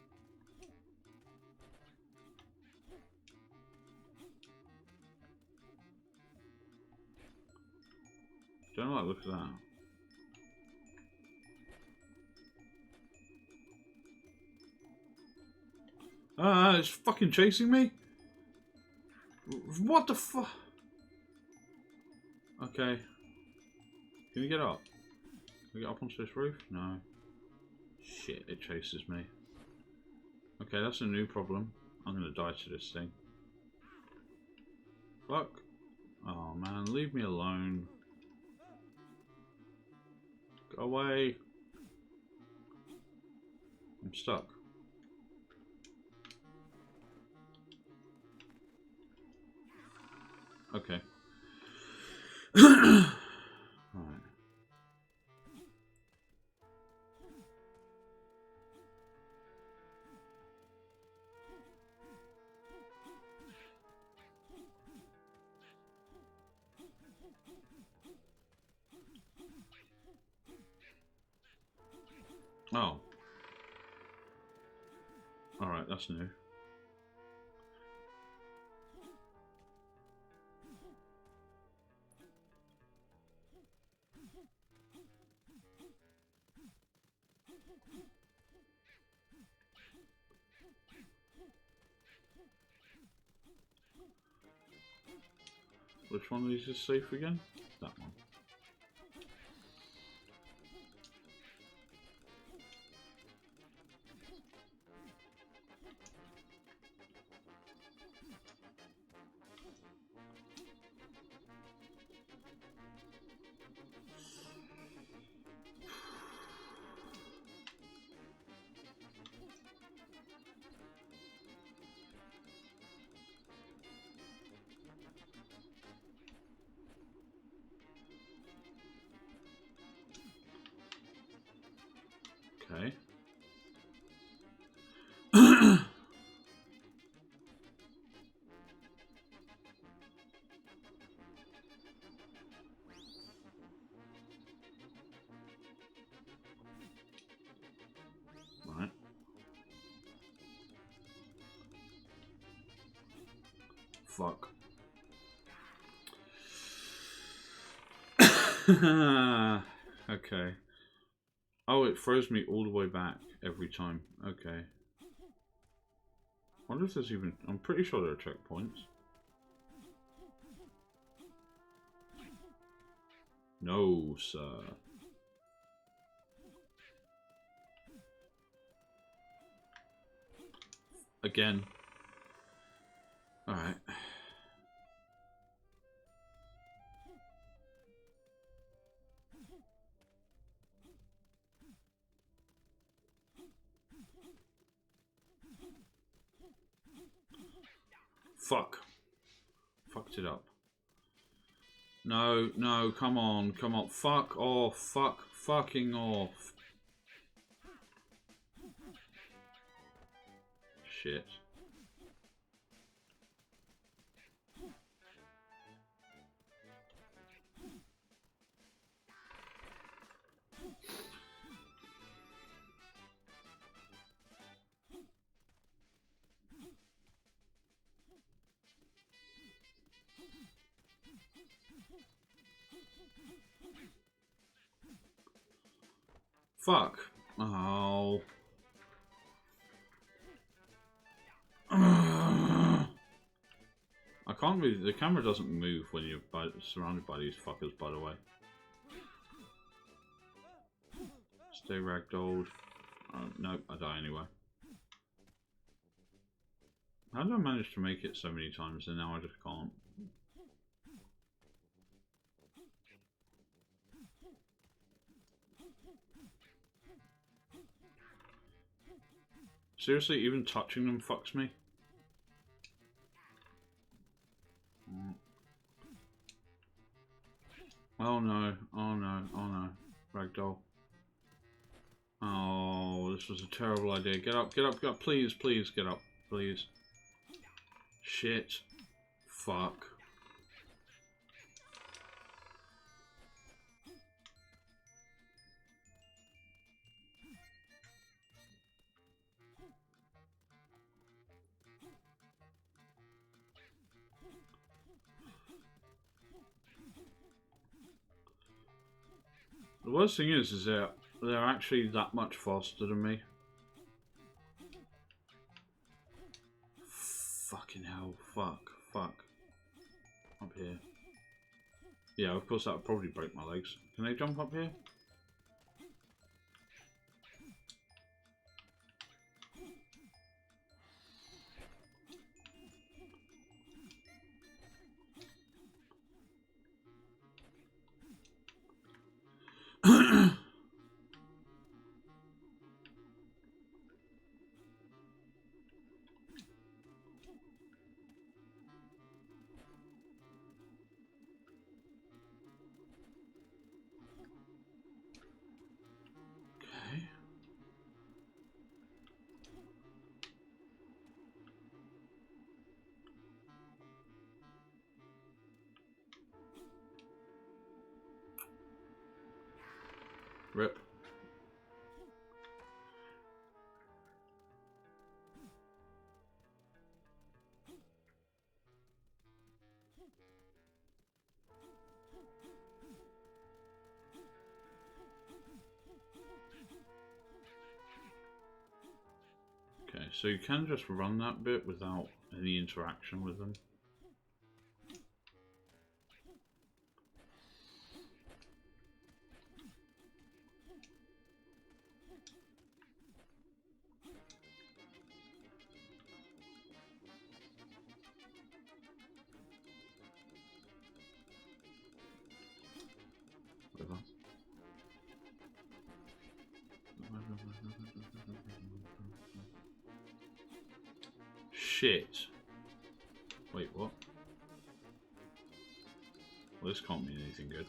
Don't like look at that. Ah, it's fucking chasing me? What the fuck? Okay. Can you get up? Can we get up onto this roof? No. Shit, it chases me. Okay, that's a new problem. I'm gonna die to this thing. Fuck. Oh man, leave me alone. Go away. I'm stuck. Okay. Alright. Oh. Alright, that's new. Which one of these is safe again? That one. Okay. Right. Fuck. Okay. Oh, it throws me all the way back every time. Okay. I wonder if there's even... I'm pretty sure there are checkpoints. No, sir. Again. Alright. Fuck. Fucked it up. No, no, come on, come on. Fuck off. Fuck. Fucking off. Shit. Fuck. Oh. I can't move. The camera doesn't move when you're surrounded by these fuckers, by the way. Stay ragdolled. Nope, I die anyway. How did I manage to make it so many times and now I just can't? Seriously, even touching them fucks me? Oh no, oh no, oh no. Ragdoll. Oh, this was a terrible idea. Get up, get up, get up. Please, please, get up. Please. Shit. Fuck. The worst thing is they're actually that much faster than me. Fucking hell, fuck, fuck. Up here. Yeah, of course that would probably break my legs. Can they jump up here? Rip. Okay, so you can just run that bit without any interaction with them. Shit. Wait, what? Well, this can't mean anything good.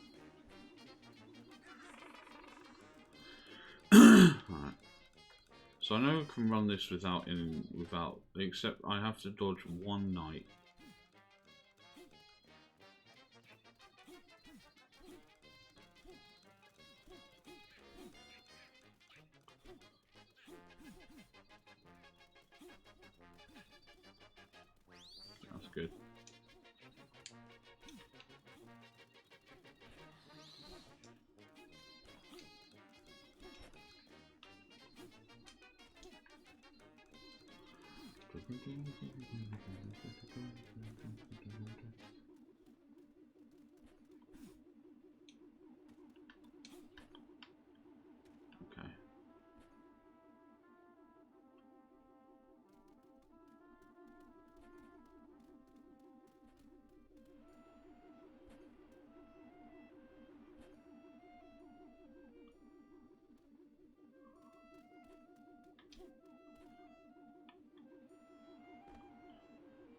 Alright. So I know I can run this without, except I have to dodge one knight. That's good. Okay.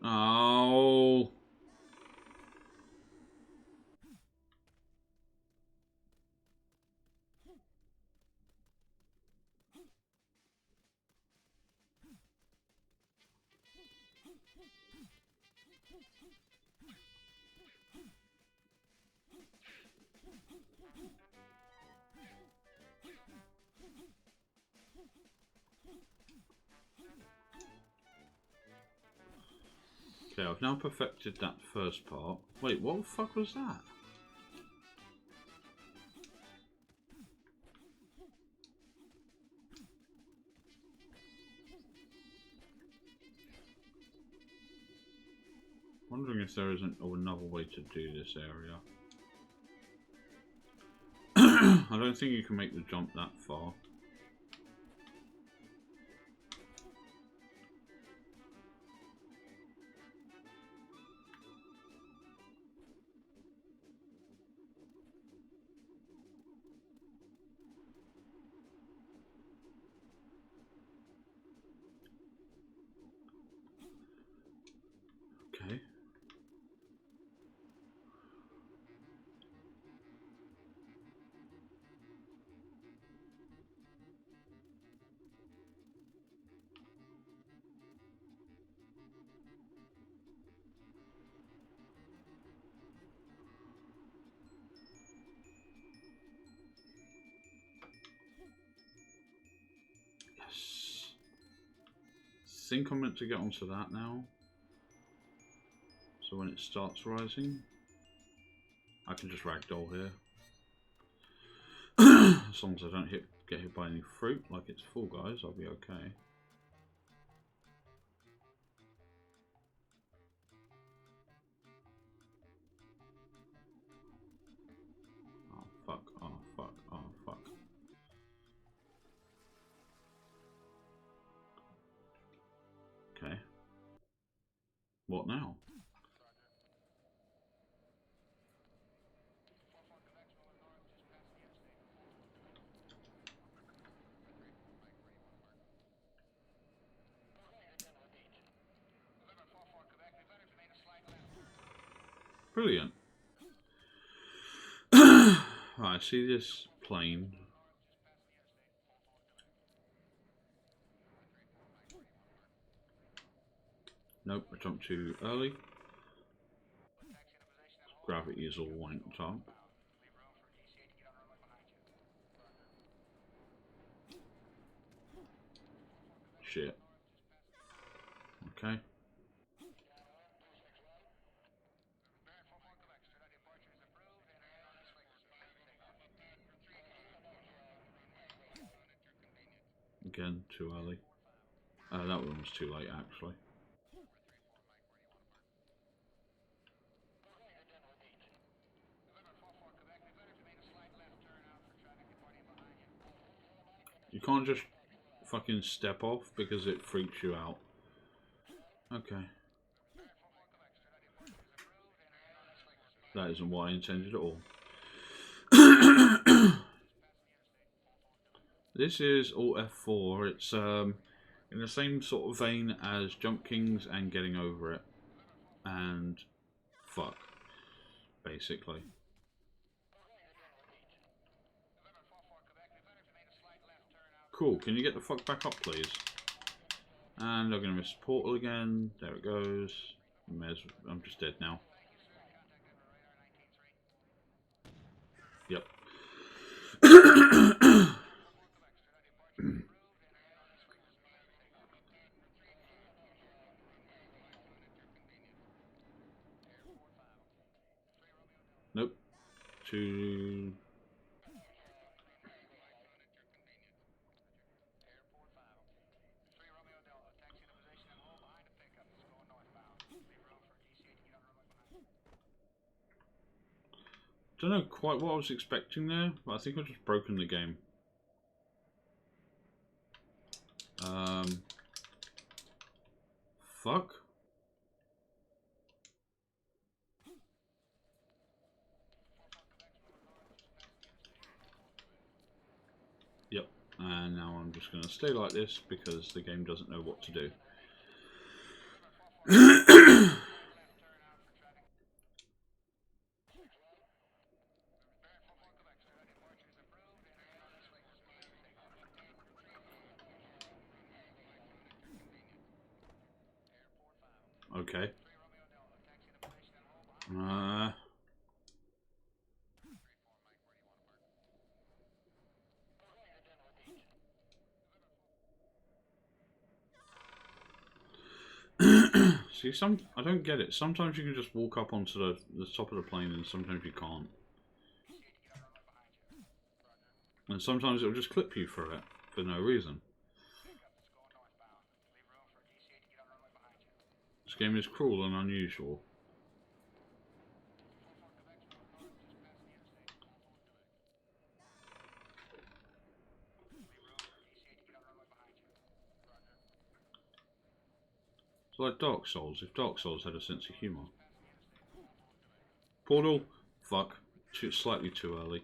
Oh. Okay, I've now perfected that first part. Wait, what the fuck was that? Wondering if there isn't another way to do this area. I don't think you can make the jump that far. Okay. Yes. I think I'm meant to get onto that now. So when it starts rising, I can just ragdoll here. As long as I don't get hit by any fruit, like it's Fall Guys, I'll be okay. Oh fuck, oh fuck, oh fuck. Okay. What now? Brilliant. Right, see this plane? Nope, I jumped too early. Gravity is all wanked up. shit. Okay. Again, too early. That one was too late, actually. You can't just fucking step off because it freaks you out. Okay. That isn't what I intended at all. This is Alt F4. It's in the same sort of vein as Jump Kings and Getting Over It. And fuck, basically. Cool, can you get the fuck back up, please? And I'm gonna miss the portal again. There it goes. I'm just dead now. Yep. Nope. Two. Don't know quite what I was expecting there, but I think I've just broken the game. Fuck. Yep. And now I'm just going to stay like this because the game doesn't know what to do. Okay. See, I don't get it. Sometimes you can just walk up onto the top of the plane and sometimes you can't. And sometimes it'll just clip you for it, for no reason. This game is cruel and unusual. It's like Dark Souls, if Dark Souls had a sense of humour. Portal? Fuck. Slightly too early.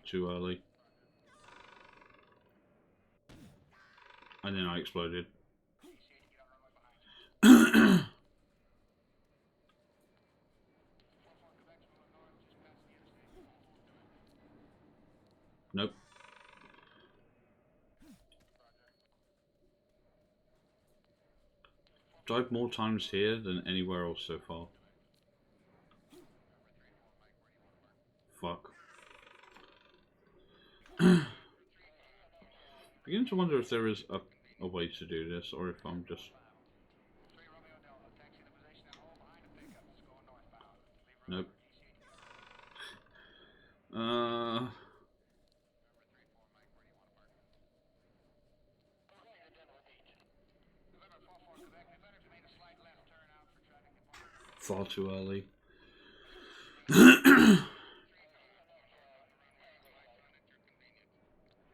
Too early. And then I exploded. Nope. Died more times here than anywhere else so far. Fuck. Beginning to wonder if there is a way to do this, or if I'm just... Nope. Far too early.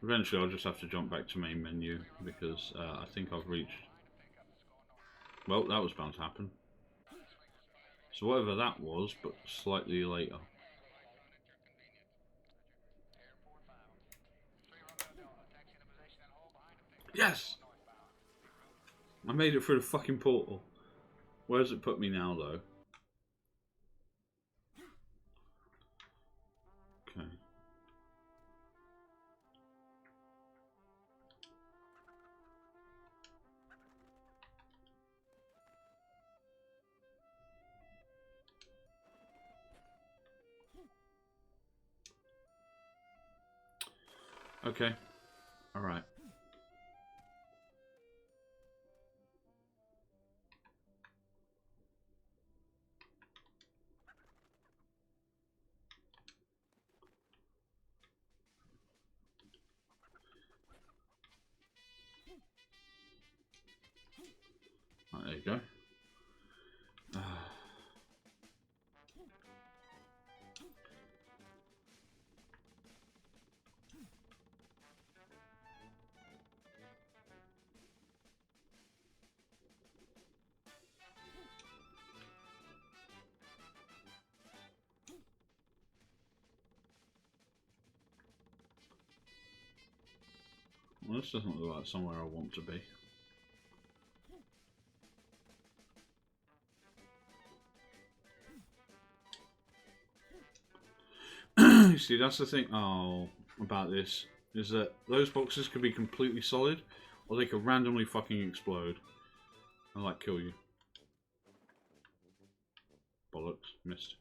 Eventually I'll just have to jump back to main menu because I think I've reached... Well, that was bound to happen. So whatever that was, but slightly later. Yes! I made it through the fucking portal. Where does it put me now, though? Okay. Okay. Alright. There you go. Well, this doesn't look like somewhere I want to be. See, that's the thing about this, is that those boxes could be completely solid, or they could randomly fucking explode and like kill you. Bollocks, missed.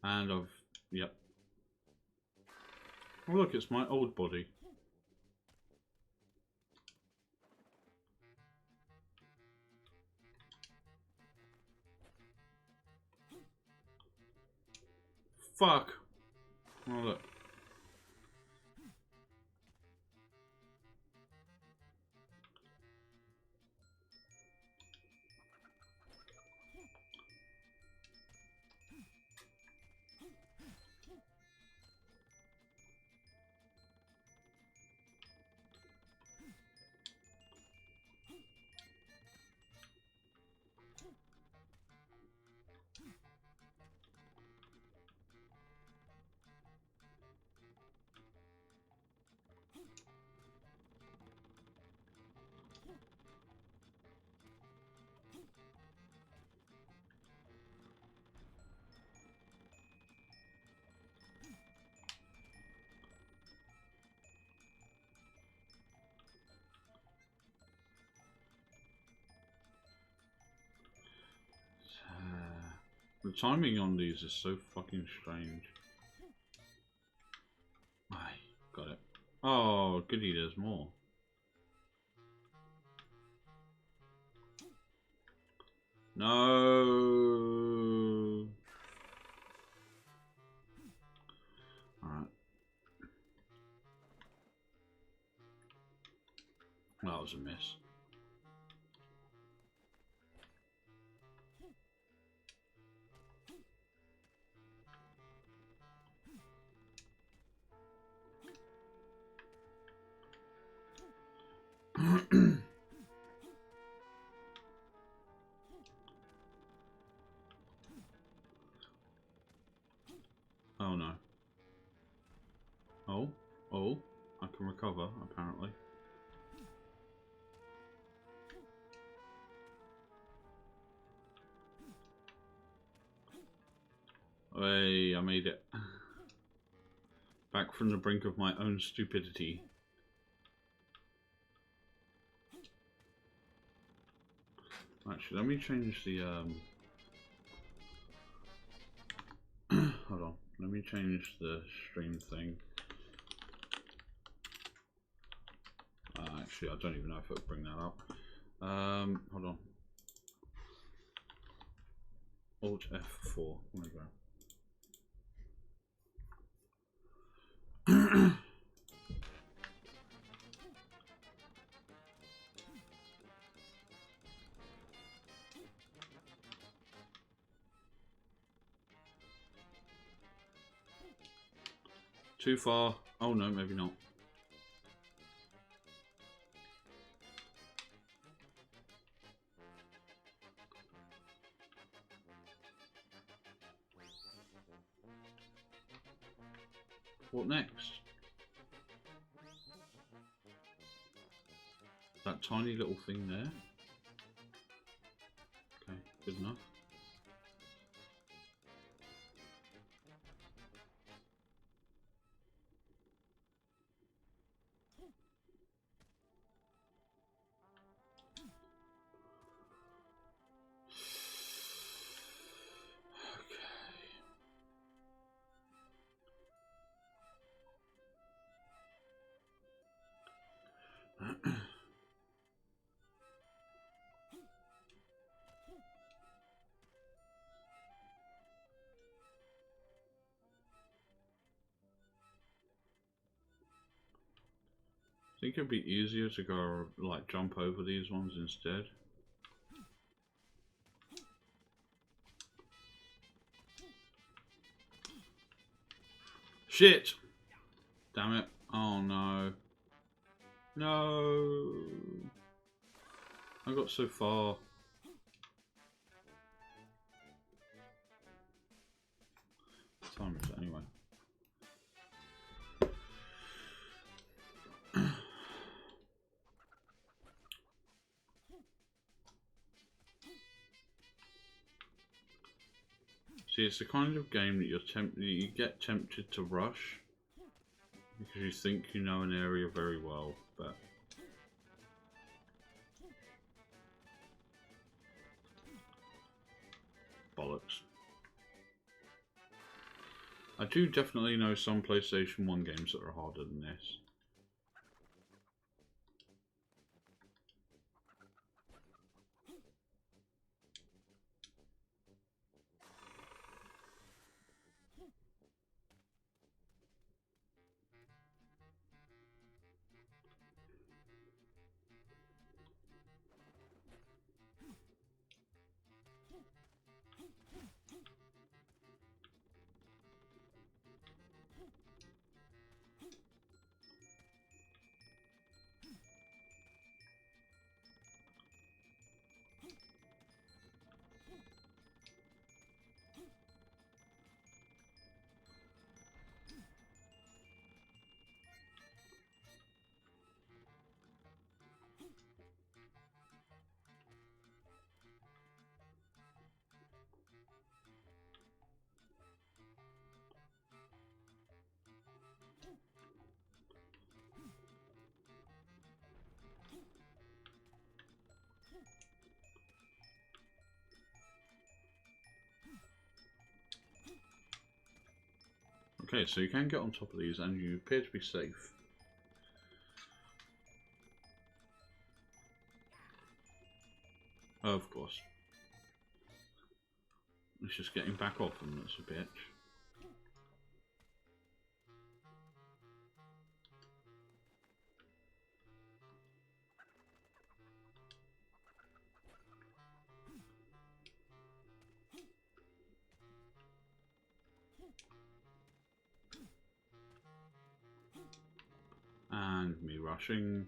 And yep. Oh look, it's my old body. Fuck. Oh look. The timing on these is so fucking strange. Aye, got it. Oh, goody, there's more. No. Alright. That was a miss. Oh no. Oh, I can recover, apparently. Hey, I made it. Back from the brink of my own stupidity. Actually, let me change the hold on. Let me change the stream thing. Actually, I don't even know if it'll bring that up. Hold on. Alt F4. There we go. Too far. Oh no, maybe not. What next? That tiny little thing there? Okay, good enough. think it'd be easier to go, like, jump over these ones instead. Shit! Damn it. Oh no. No! I got so far. What time is it anyway? See, it's the kind of game that you get tempted to rush because you think you know an area very well, but bollocks. I do definitely know some PlayStation 1 games that are harder than this. Okay, so you can get on top of these and you appear to be safe. Of course. It's just getting back off them that's a bitch. And me rushing.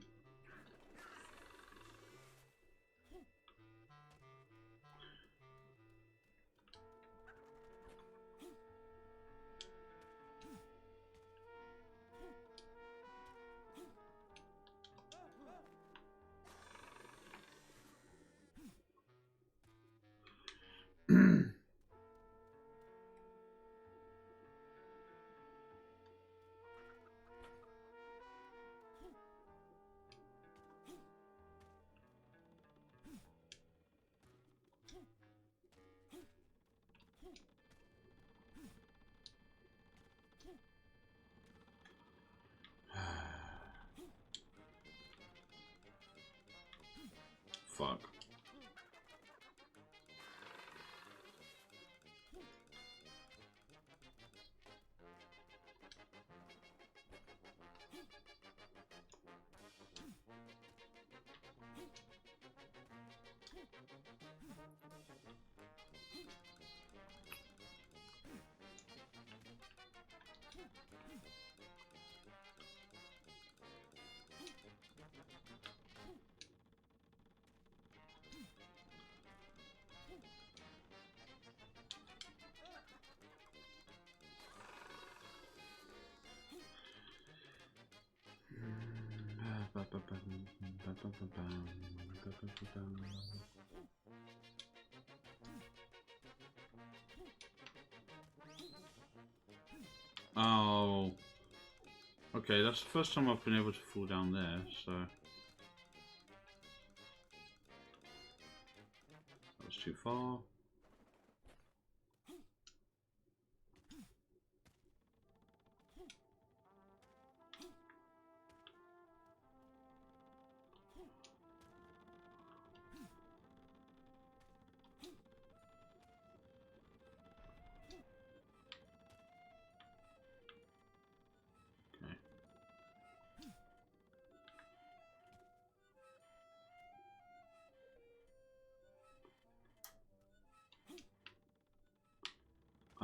Fuck. Oh. Okay, that's the first time I've been able to fall down there, so... That was too far.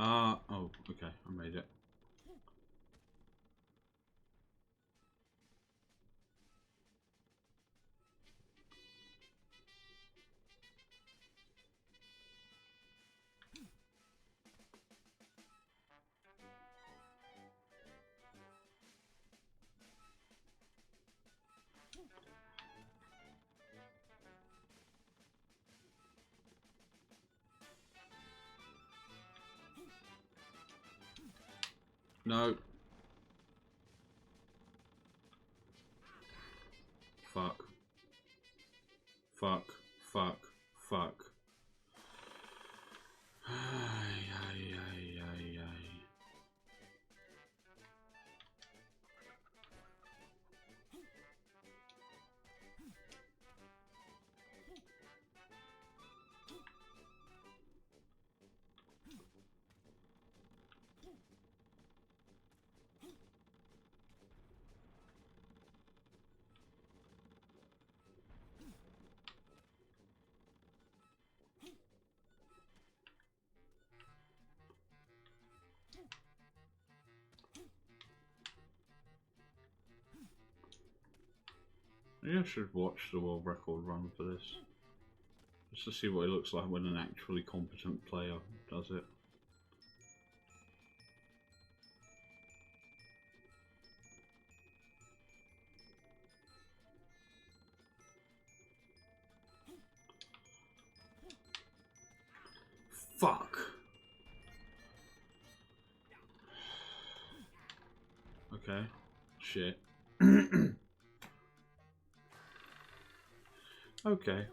Oh, okay, I made it. No. Fuck. Fuck. Fuck. Fuck. Ay, ay, ay, ay, ay. Maybe I should watch the world record run for this. Just to see what it looks like when an actually competent player does it. Fuck! Okay. Shit. Okay.